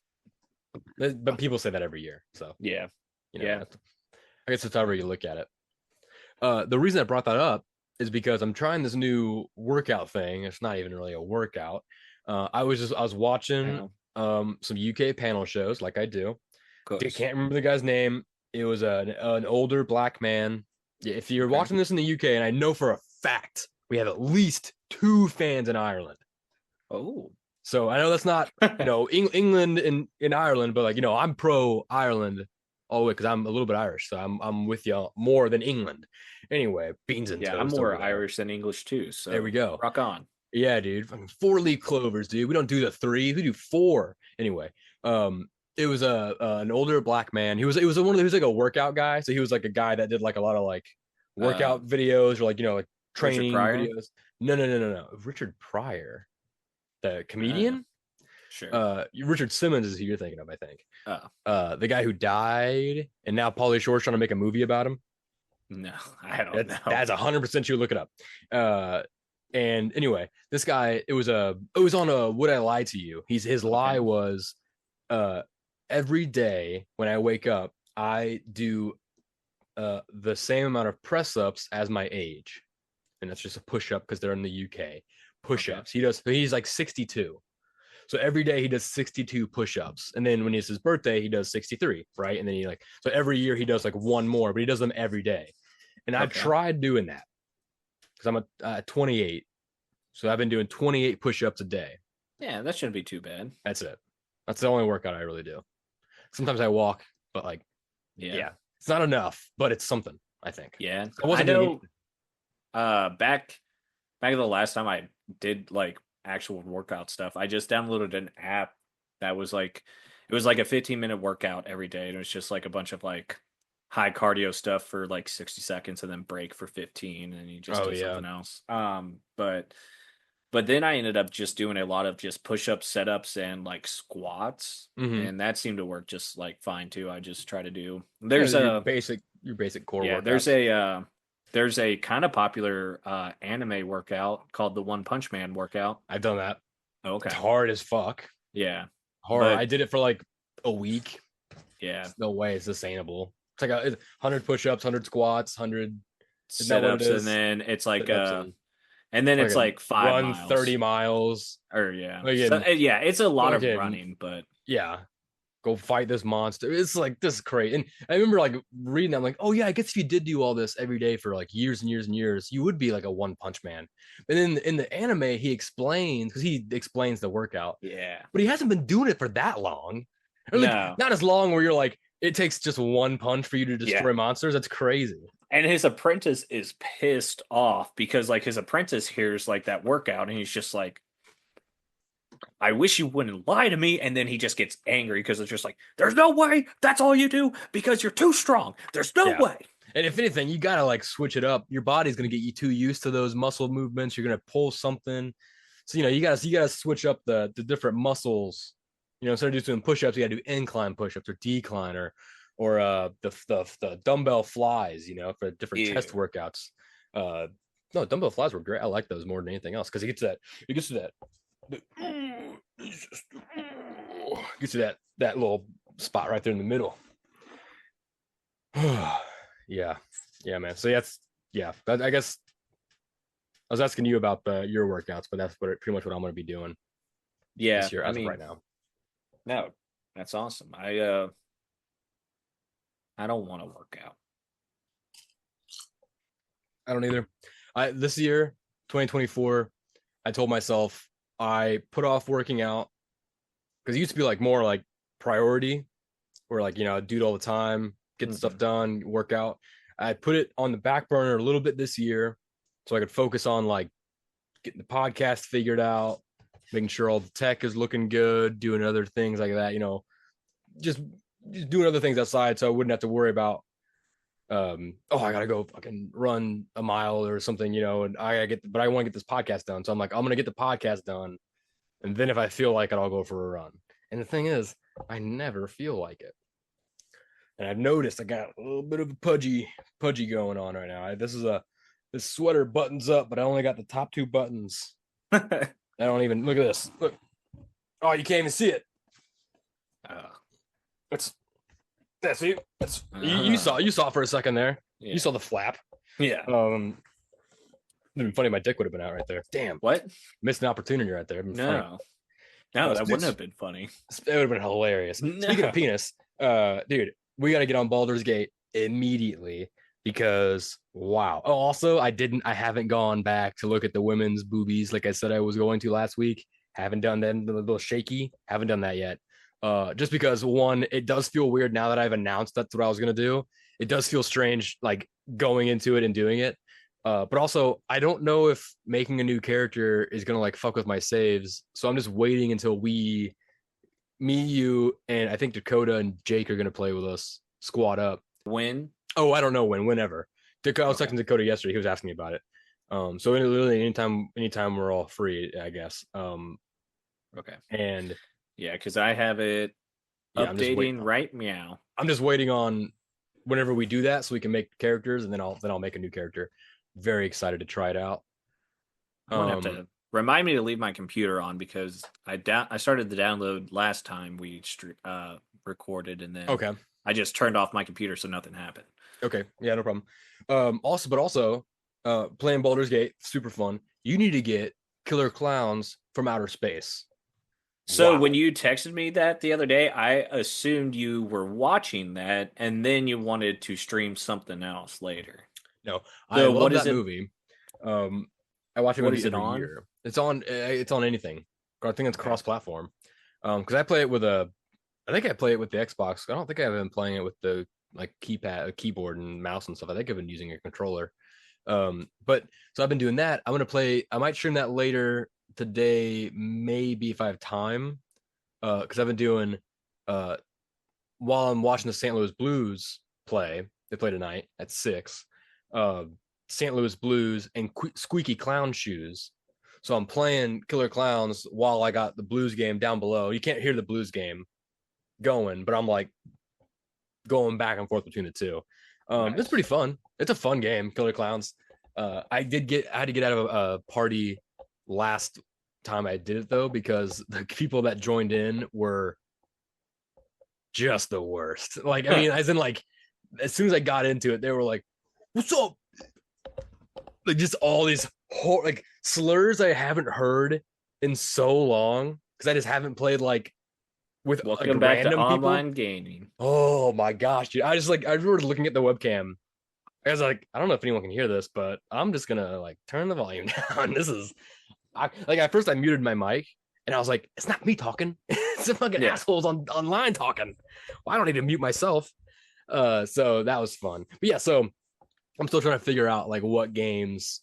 But people say that every year. So, yeah, yeah. I guess it's however you look at it. The reason I brought that up is because I'm trying this new workout thing. It's not even really a workout. I was watching Of some UK panel shows like I do. course. Can't remember the guy's name. It was an older black man. Yeah, if you're Okay. watching this in the UK, and I know for a fact we have at least two fans in Ireland. Oh, So I know that's not England in Ireland, but like I'm pro Ireland all the way because I'm a little bit Irish, so I'm with you more than England. Anyway, beans and yeah. I'm toast over more there. Irish than English too. There we So go. rock on. Yeah, dude. Fucking 4 leaf clovers, dude. We don't do the three. We do four. Anyway, it was an older black man. He was like a workout guy. So he was like a guy that did like a lot of like Uh, workout videos or like like Richard training Pryor. videos. No. Richard Pryor, the Uh, comedian. sure. Richard Simmons is who you're thinking of, I think. Oh The guy who died, and now Pauly Shore's trying to make a movie about him. no, I don't That's know. 100% you look it up. And anyway, this guy, it was on a Would I Lie to You? His lie Okay. was, uh, every day when I wake up, I do the same amount of press ups as my age, and that's just a push up because they're in the UK. Push Okay. ups. He's like 62. So every day he does 62 push-ups. And then when it's his birthday, he does 63, right? And then so every year he does like one more, but he does them every day. And I've Okay. tried doing that because I'm 28. So I've been doing 28 push-ups a day. Yeah, that shouldn't be too bad. That's it. That's the only workout I really do. Sometimes I walk, but like, Yeah. yeah, it's not enough, but it's something, I think. Yeah. I I wasn't doing know anything. back the last time I did like actual workout stuff, I just downloaded an app that was like it was like a 15-minute workout every day, and it was just like a bunch of like high cardio stuff for like 60 seconds and then break for 15 and you just Oh did yeah. something else. But then I ended up just doing a lot of just push-ups, setups, and like squats, Mm-hmm. and that seemed to work just like fine too. I just try to do Yeah, there's a your basic core yeah, workouts. there's a kind of popular anime workout called the One Punch Man workout. I've done that. It's Okay. hard as fuck. Yeah. Hard. I But did it for like a week. yeah, There's no way it's sustainable. It's like 100 push-ups, 100 squats, 100. Isn't that what it setups and is? then it's like Sit-ups and it's fucking like 5 run 30 miles miles. or yeah. So Again, yeah, it's a lot of fucking running, but yeah. Go fight this monster. It's like this is crazy. And I remember like reading that, I'm like, oh yeah, I guess if you did do all this every day for like years and years and years, you would be like a one punch man. But then in the anime, he explains because he explains the workout, yeah. but he hasn't been doing it for that long. Or like No. not as long where you're like, it takes just one punch for you to Yeah. destroy monsters. That's crazy. And his apprentice is pissed off because like his apprentice hears like that workout and he's just like, I wish you wouldn't lie to me. And then he just gets angry because it's just like, there's no way that's all you do because you're too strong. There's no Yeah. way. And if anything, you gotta like switch it up. Your body's gonna get you too used to those muscle movements. You're gonna pull something. So you gotta switch up the different muscles. Instead of just doing push-ups, you gotta do incline push-ups or decline or the dumbbell flies, for different chest Ew. workouts. No, dumbbell flies were great. I like those more than anything else because it gets to that little spot right there in the middle. Yeah, yeah, man. So I guess I was asking you about your workouts, but that's pretty much what I'm going to be doing Yeah. this year I as of mean, right now. no, that's awesome. I don't want to work out. I don't either. This year, 2024, I told myself I put off working out because it used to be like more like priority, where like I'd do it all the time, get stuff Mhm. done, work out. I put it on the back burner a little bit this year, so I could focus on like getting the podcast figured out, making sure all the tech is looking good, doing other things like that. Just doing other things outside, so I wouldn't have to worry about I gotta go fucking run a mile or something, and but I want to get this podcast done. So I'm like, I'm gonna get the podcast done, and then if I feel like it, I'll go for a run. And the thing is, I never feel like it. And I've noticed I got a little bit of a pudgy going on right now. This sweater buttons up, but I only got the top two buttons. I don't even look at this. Look, oh, you can't even see it. It's that's you. You saw it for a second there. Yeah. You saw the flap. Yeah. It'd been funny. My dick would have been out right there. Damn. What? Missed an opportunity right there. Funny. No. No, that wouldn't have been funny. It would have been hilarious. No. Speaking of penis, dude, we got to get on Baldur's Gate immediately because wow. Oh, also, I haven't gone back to look at the women's boobies like I said I was going to last week. Haven't done that. A little shaky. Haven't done that yet. Just because one, it does feel weird now that I've announced that's what I was gonna do. It does feel strange, like going into it and doing it. But also, I don't know if making a new character is gonna like fuck with my saves. So I'm just waiting until me, you, and I think Dakota and Jake are gonna play with us, squad up. When? Oh, I don't know whenever. I was Okay. texting Dakota yesterday. He was asking me about it. So literally anytime we're all free, I guess. Okay. And Yeah, because I have it updating right meow. I'm just waiting on whenever we do that so we can make characters, and then I'll make a new character. Very excited to try it out. I'm gonna have to remind me to leave my computer on because I started the download last time we recorded, and then Okay. I just turned off my computer so nothing happened. Okay. Yeah, no problem. Also, playing Baldur's Gate, super fun. You need to get Killer Clowns from Outer Space. So Wow. when you texted me that the other day, I assumed you were watching that, and then you wanted to stream something else later. No, So I love what is that it? movie. Um, I watch it What maybe is it every on? year. It's on anything. I think it's Okay. cross-platform. Because I play it with a, I think I play it with the Xbox. I don't think I've been playing it with the like keypad, keyboard, and mouse and stuff. I think I've been using a controller. But so I've been doing that. I'm gonna play. I might stream that later today, maybe if I have time. Because I've been doing uh while I'm watching the St. Louis Blues play. They play tonight at 6. Uh, St. Louis Blues and Squeaky Clown Shoes. So I'm playing Killer Clowns while I got the Blues game down below. You can't hear the Blues game going, but I'm like going back and forth between the two. It's pretty Nice. fun. It's a fun game, Killer Clowns. I had to get out of a party last time I did it though because the people that joined in were just the worst. Like, I mean, as in like, as soon as I got into it, they were like, "What's up?" Like, just all these like slurs I haven't heard in so long because I just haven't played with like Welcome back to random people. online gaming. Oh my gosh, dude! I remember looking at the webcam. I was like, I don't know if anyone can hear this, but I'm just gonna like turn the volume down. This is like at first I muted my mic and I was like, it's not me talking. It's the fucking Yeah. assholes online talking. Well, I don't need to mute myself. So that was fun. But yeah, so I'm still trying to figure out like what games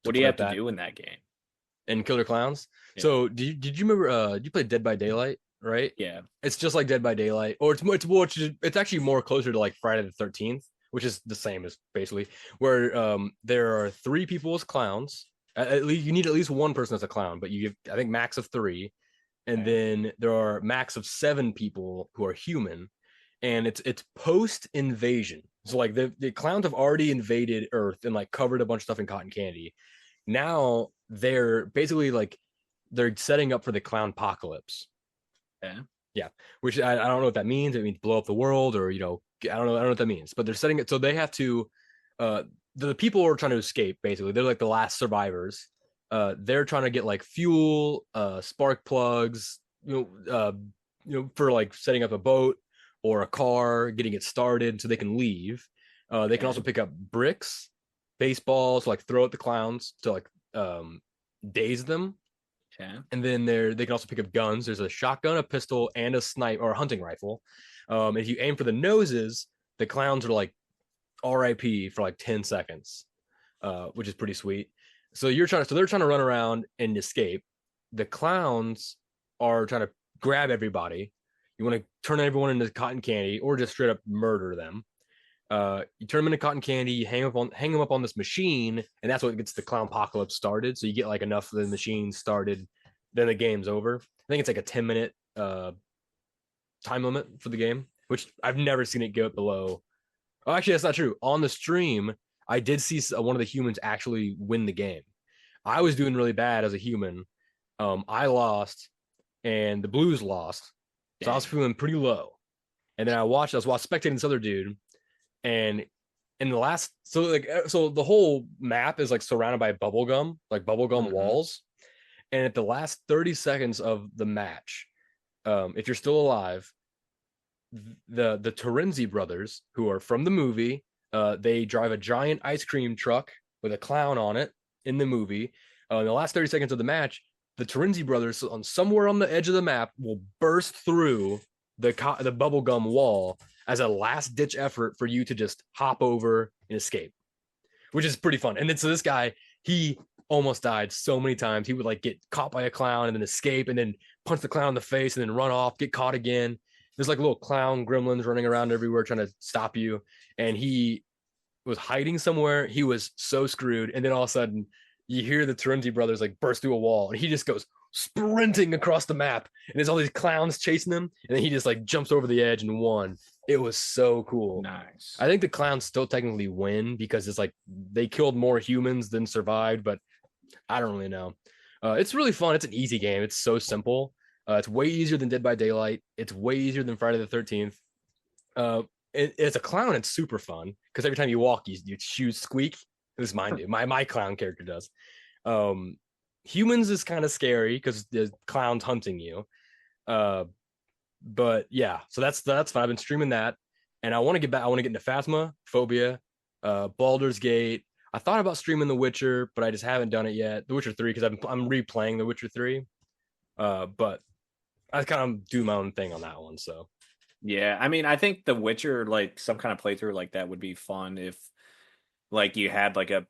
to What do you play have with to that do in that game? and Killer Clowns. Yeah. So did you remember did you play Dead by Daylight, right? Yeah. It's just like Dead by Daylight, or it's actually more closer to like Friday the 13th, which is the same as basically where there are 3 people as clowns. At least you need at least one person as a clown, but you give I think max of 3, and Okay. then there are max of 7 people who are human, and it's post invasion. So like the clowns have already invaded Earth and like covered a bunch of stuff in cotton candy. Now they're basically like they're setting up for the clown apocalypse. Okay. Yeah, which I don't know what that means. It means blow up the world, or I don't know what that means. But they're setting it so they have to. Uh, the people are trying to escape. Basically, they're like the last survivors. They're trying to get like fuel, spark plugs, for like setting up a boat or a car, getting it started so they can leave. They can also Okay. pick up bricks, baseballs, like throw at the clowns to like daze them, Okay. and then they can also pick up guns. There's a shotgun, a pistol, and a snipe or a hunting rifle. If you aim for the noses, the clowns are like RIP for like 10 seconds, which is pretty sweet. So they're trying to run around and escape. The clowns are trying to grab everybody. You want to turn everyone into cotton candy or just straight up murder them. You turn them into cotton candy, you hang them up on this machine, and that's what gets the clown apocalypse started. So you get like enough of the machine started, then the game's over. I think it's like a 10-minute time limit for the game, which I've never seen it go below. Oh, actually, that's not true. On the stream, I did see one of the humans actually win the game. I was doing really bad as a human. I lost, and the Blues lost, so I was Dang. feeling pretty low. And then I was spectating this other dude, and in the last so the whole map is like surrounded by bubblegum Mm-hmm. walls, and at the last 30 seconds of the match, if you're still alive, the Terenzi brothers, who are from the movie, they drive a giant ice cream truck with a clown on it in the movie. In the last 30 seconds of the match, the Terenzi brothers on somewhere on the edge of the map will burst through the bubblegum wall as a last ditch effort for you to just hop over and escape, which is pretty fun. And then so this guy, he almost died so many times. He would like get caught by a clown and then escape and then punch the clown in the face and then run off, get caught again. There's like little clown gremlins running around everywhere trying to stop you. And he was hiding somewhere. He was so screwed. And then all of a sudden, you hear the Terenzi brothers like burst through a wall, and he just goes sprinting across the map. And there's all these clowns chasing him, and then he just like jumps over the edge and won. It was so cool. Nice. I think the clowns still technically win because it's like they killed more humans than survived, but I don't really know. It's really fun. It's an easy game. It's so simple. It's way easier than Dead by Daylight. It's way easier than Friday the 13th. It's a clown. It's super fun because every time you walk, you shoes squeak. This is mine do. My clown character does. Um, Humans is kind of scary because the clown's hunting you. Uh, but yeah, so that's fun. I've been streaming that, and I want to get back. I want to get into Phasma, Phobia, Baldur's Gate. I thought about streaming The Witcher, but I just haven't done it yet. The Witcher 3, because I'm replaying The Witcher 3. But I kind of do my own thing on that one. So Yeah, I mean, I think The Witcher, like some kind of playthrough like that would be fun if like you had like a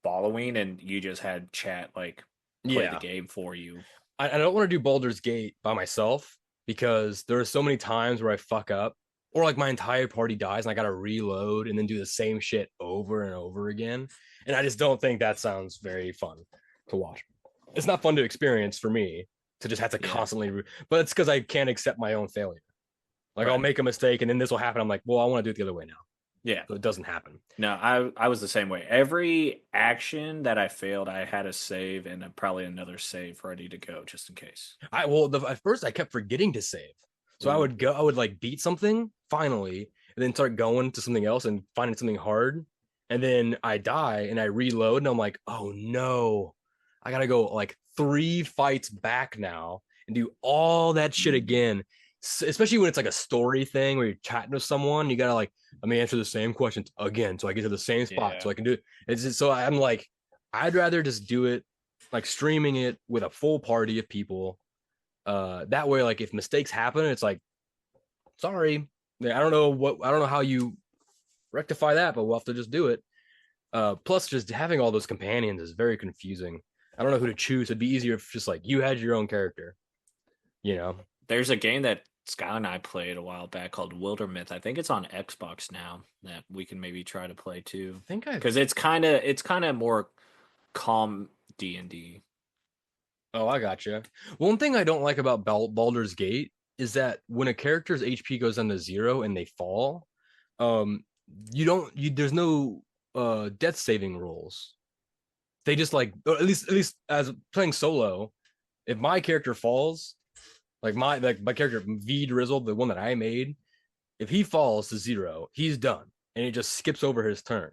following and you just had chat like play the yeah, game for you. I don't want to do Baldur's Gate by myself because there are so many times where I fuck up or like my entire party dies and I gotta reload and then do the same shit over and over again. And I just don't think that sounds very fun to watch. It's not fun to experience for me to just have to Yeah, but it's because I can't accept my own failure. Like I'll right. make a mistake and then this will happen. I'm like, well, I want to do it the other way now. Yeah. So it doesn't happen. No, I was the same way. Every action that I failed, I had a save and probably another save ready to go just in case. At first I kept forgetting to save. So Ooh. I would like beat something finally, and then start going to something else and finding something hard. And then I die and I reload, and I'm like, oh no, I gotta go like 3 fights back now and do all that shit again. Especially when it's like a story thing where you're chatting with someone, you gotta like, let me answer the same questions again so I get to the same spot Yeah. so I can do it. It's just, so I'm like, I'd rather just do it like streaming it with a full party of people. That way, like if mistakes happen, it's like, sorry, I don't know how you rectify that, but we'll have to just do it. Plus, just having all those companions is very confusing. I don't know who to choose. It'd be easier if just like you had your own character, you know. There's a game that Scott and I played a while back called Wildermyth. I think it's on Xbox now that we can maybe try to play too. I think I've. Because it's kind of more calm D&D. Oh, I gotcha. One thing I don't like about Baldur's Gate is that when a character's HP goes down to 0 and they fall, um, you don't you there's no death saving rules. They just like, or at least as playing solo, if my character falls, like my character V Drizzle, the one that I made, if he falls to 0, he's done, and he just skips over his turn,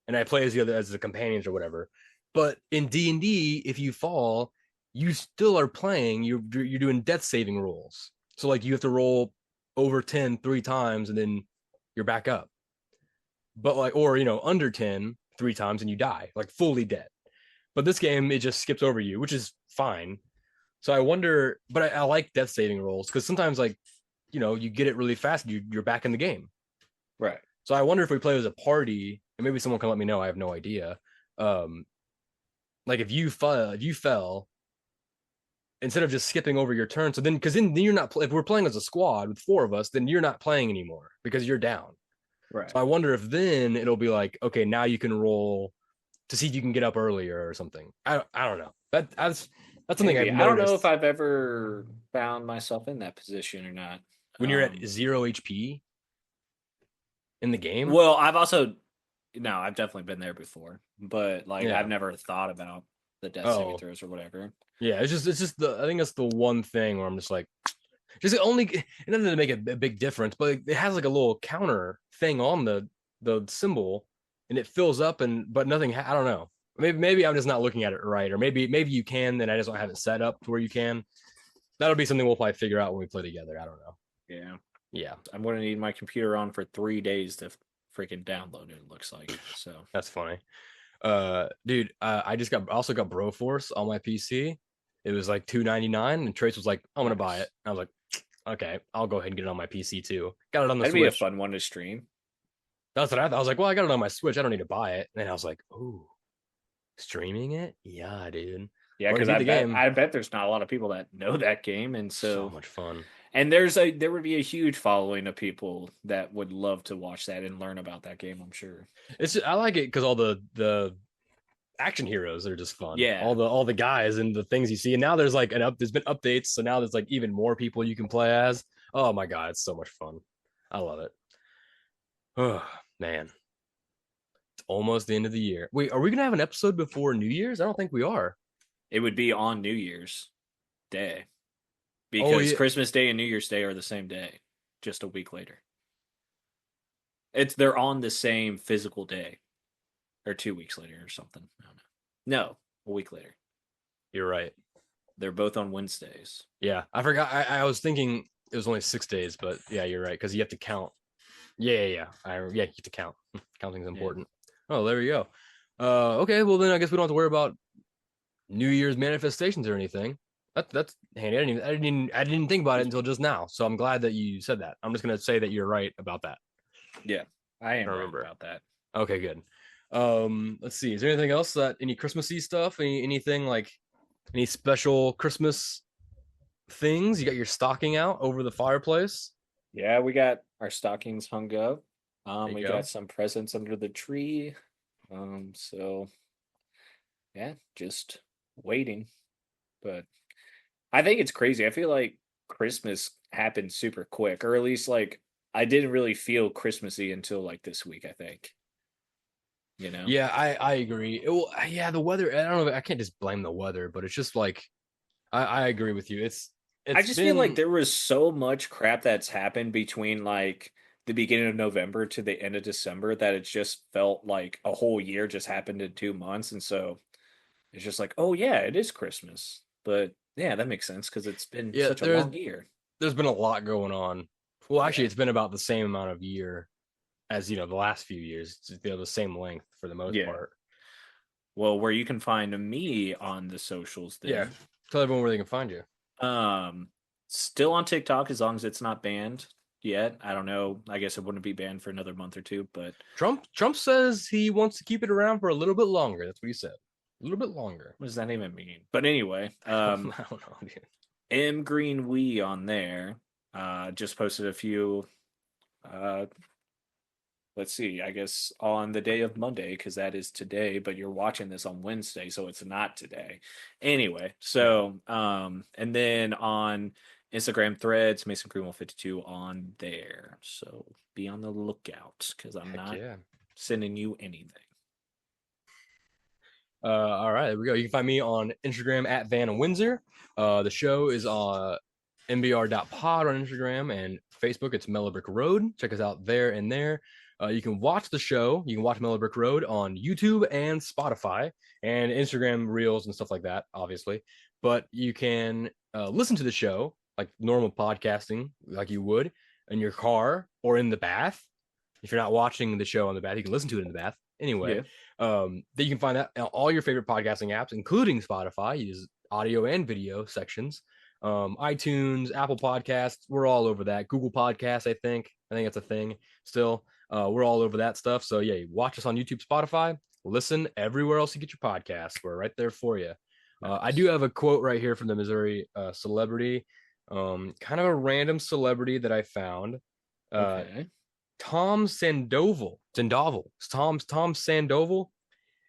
and I play as the companions or whatever. But in D&D, if you fall, you still are playing. You're doing death saving rules. So like you have to roll over 10 3 times, and then you're back up. But like, or under 10 3 times and you die, like fully dead. But this game, it just skips over you, which is fine. So I wonder, but I like death saving rolls because sometimes, like, you get it really fast, you're back in the game. Right. So I wonder if we play as a party, and maybe someone can let me know. I have no idea. Um, like if you fell instead of just skipping over your turn, so then because then you're not. If we're playing as a squad with 4 of us, then you're not playing anymore because you're down. Right. So I wonder if then it'll be like, okay, now you can roll to see if you can get up earlier or something. I don't know. That's something I've Maybe. I don't know if noticed. I've ever found myself in that position or not. When you're at 0 HP in the game. Well, I've also no, I've definitely been there before, but like I've Yeah. never thought about the death saving Oh, throws or whatever. yeah. It's just the I think that's the one thing where I'm just like, just only it doesn't make a big difference, but it has like a little counter thing on the symbol, and it fills up, and but nothing. I don't know. Maybe I'm just not looking at it right, or maybe you can, then I just don't have it set up to where you can. That'll be something we'll probably figure out when we play together. I don't know. Yeah. Yeah, I'm going to need my computer on for 3 days to freaking download it. It looks like so. that's funny. Dude, I just also got Broforce on my PC. It was like 2.99, and Trace was like, "I'm gonna buy Nice. it." I was like, "Okay, I'll go ahead and get it on my PC too." Got it on the That'd be a Switch. fun one to stream. That's what I thought. I was like, "Well, I got it on my Switch. I don't need to buy it." And then I was like, "Ooh, streaming it? Yeah, dude. Yeah, Already because beat the game. I bet there's not a lot of people that know that game, and So so much fun." there would be a huge following of people that would love to watch that and learn about that game. I'm sure. I like it because all the action heroes are just fun. Yeah, All the guys and the things you see. And now there's like there's been updates, so now there's like even more people you can play as. Oh my god, it's so much fun. I love it. Oh man, it's almost the end of the year. Wait, are we gonna have an episode before New Year's? I don't think we are. it would be on New Year's Day Oh because yeah. Christmas Day and New Year's Day are the same day, just a week later. They're on the same physical day, or 2 weeks later, or something. I don't know. No, a week later. You're right. They're both on Wednesdays. Yeah, I forgot. I was thinking it was only 6 days, but yeah, you're right because you have to count. Yeah. You have to count. Counting's Yeah. important. Oh, there we go. Okay, well then I guess we don't have to worry about New Year's manifestations or anything. That's handy. I didn't think about it until just now. So I'm glad that you said that. I'm just gonna say that you're right about that. Yeah, I I am right remember. about that. Okay, good. Let's see. Is there anything else that any Christmassy stuff? Anything like any special Christmas things? You got your stocking out over the fireplace. Yeah, we got our stockings hung up. There you We go. got some presents under the tree. So yeah, just waiting. But I think it's crazy. I feel like Christmas happened super quick, or at least like I didn't really feel Christmassy until like this week, I think. You know? Yeah, I agree. Well, yeah, the weather. I don't know. I can't just blame the weather, but it's just like I agree with you. I It's just feel like been there was so much crap that's happened between like the beginning of November to the end of December that it just felt like a whole year just happened in 2 months. And so it's just like, oh yeah, it is Christmas. But yeah, that makes sense because it's been yeah. such a long year. There's been a lot going on. Well, actually, Yeah. it's been about the same amount of year as the last few years. It's, the same length for the most Yeah. part. Well, where you can find me on the socials Yeah. then. Tell everyone where they can find you. Um, Still on TikTok as long as it's not banned yet. I don't know. I guess it wouldn't be banned for another month or two, but Trump says he wants to keep it around for a little bit longer. That's what he said. A little bit longer. what does that even mean? But anyway, I don't know, dude. M Green Wee on there. Just posted a few. Uh, let's see. I guess on the day of Monday because that is today. But you're watching this on Wednesday, so it's not today. Anyway, Yeah. so and then on Instagram Threads, Mason Greenwell 52 on there. So be on the lookout because I'm Heck not yeah. sending you anything. All right, there we go. You can find me on Instagram at Van Windsor. The show is on mbr.pod on Instagram and Facebook. It's Mellow Brick Road. Check us out there and there. You can watch the show. You can watch Mellow Brick Road on YouTube and Spotify and Instagram Reels and stuff like that, obviously. But you can listen to the show like normal podcasting, like you would in your car or in the bath. If you're not watching the show on the bath, you can listen to it in the bath. Anyway, Yeah. that you can find that on all your favorite podcasting apps, including Spotify. Use audio and video sections. iTunes, Apple Podcasts, we're all over that. Google Podcasts, I think it's a thing still. We're all over that stuff. So yeah, watch us on YouTube, Spotify. Listen everywhere else you get your podcasts. We're right there for you. I do Nice. have a quote right here from the Missouri celebrity, kind of a random celebrity that I found. Uh, Okay. Tom Sandoval. Sandoval. Tom Sandoval.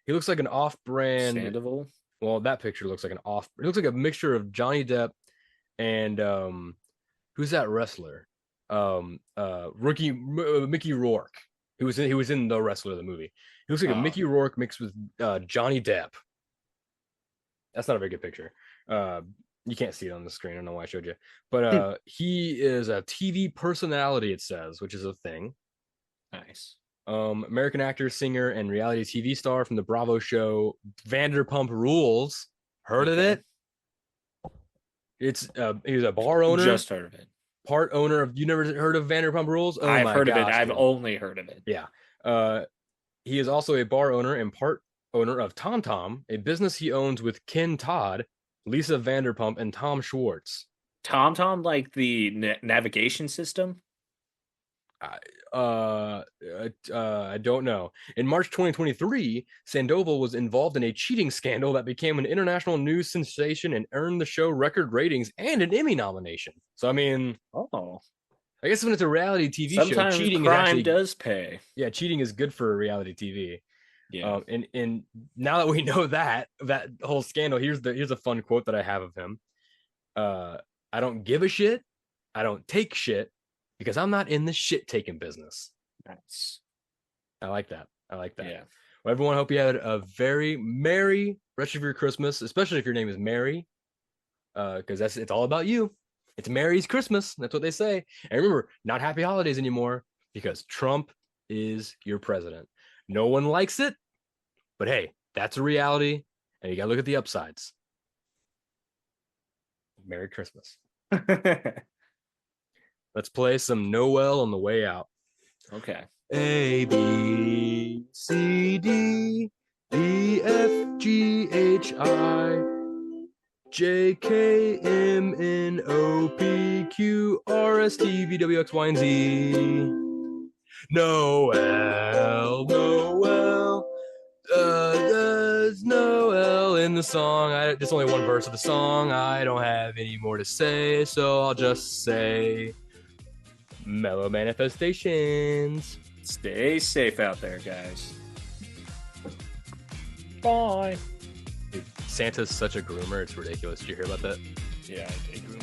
He looks like an off-brand. Sandoval. Well, that picture looks like an off. It looks like a mixture of Johnny Depp and who's that wrestler? Mickey Rourke. He was in the wrestler of the movie. He looks like a Oh, Mickey Rourke mixed with Johnny Depp. That's not a very good picture. Uh, you can't see it on the screen. I don't know why I showed you, but he is a TV personality. It says, which is a thing. nice. American actor, singer, and reality TV star from the Bravo show Vanderpump Rules. Heard of Okay. it? It's he's a bar owner, Just heard of it. part owner of. You never heard of Vanderpump Rules? Oh I've my heard of it. gosh, I've dude! only heard of it. Yeah. Uh, he is also a bar owner and part owner of Tom Tom, a business he owns with Ken Todd, Lisa Vanderpump, and Tom Schwartz. TomTom, like the navigation system. I, I don't know. In March 2023, Sandoval was involved in a cheating scandal that became an international news sensation and earned the show record ratings and an Emmy nomination. So, I mean, Oh, I guess when it's a reality TV show, sometimes cheating is crime actually, does pay. yeah, cheating is good for reality TV. Yeah. And now that we know that whole scandal, here's a fun quote that I have of him. Uh, I don't give a shit. I don't take shit because I'm not in the shit taking business. Nice. I like that. I like that. Yeah. Well, everyone, hope you had a very merry rest of your Christmas, especially if your name is Mary, because it's all about you. It's Mary's Christmas. That's what they say. And remember, not happy holidays anymore because Trump is your president. No one likes it, but hey, that's a reality, and you got to look at the upsides. Merry Christmas. Let's play some Noel on the way out. Okay. A B C D E F G H I J K M N O P Q R S T V W X Y and Z. Noel, Noel. There's no L in the song. There's only one verse of the song. I don't have any more to say, so I'll just say mellow manifestations. Stay safe out there, guys. Bye. Dude, Santa's such a groomer. It's ridiculous. Did you hear about that? Yeah, I agree.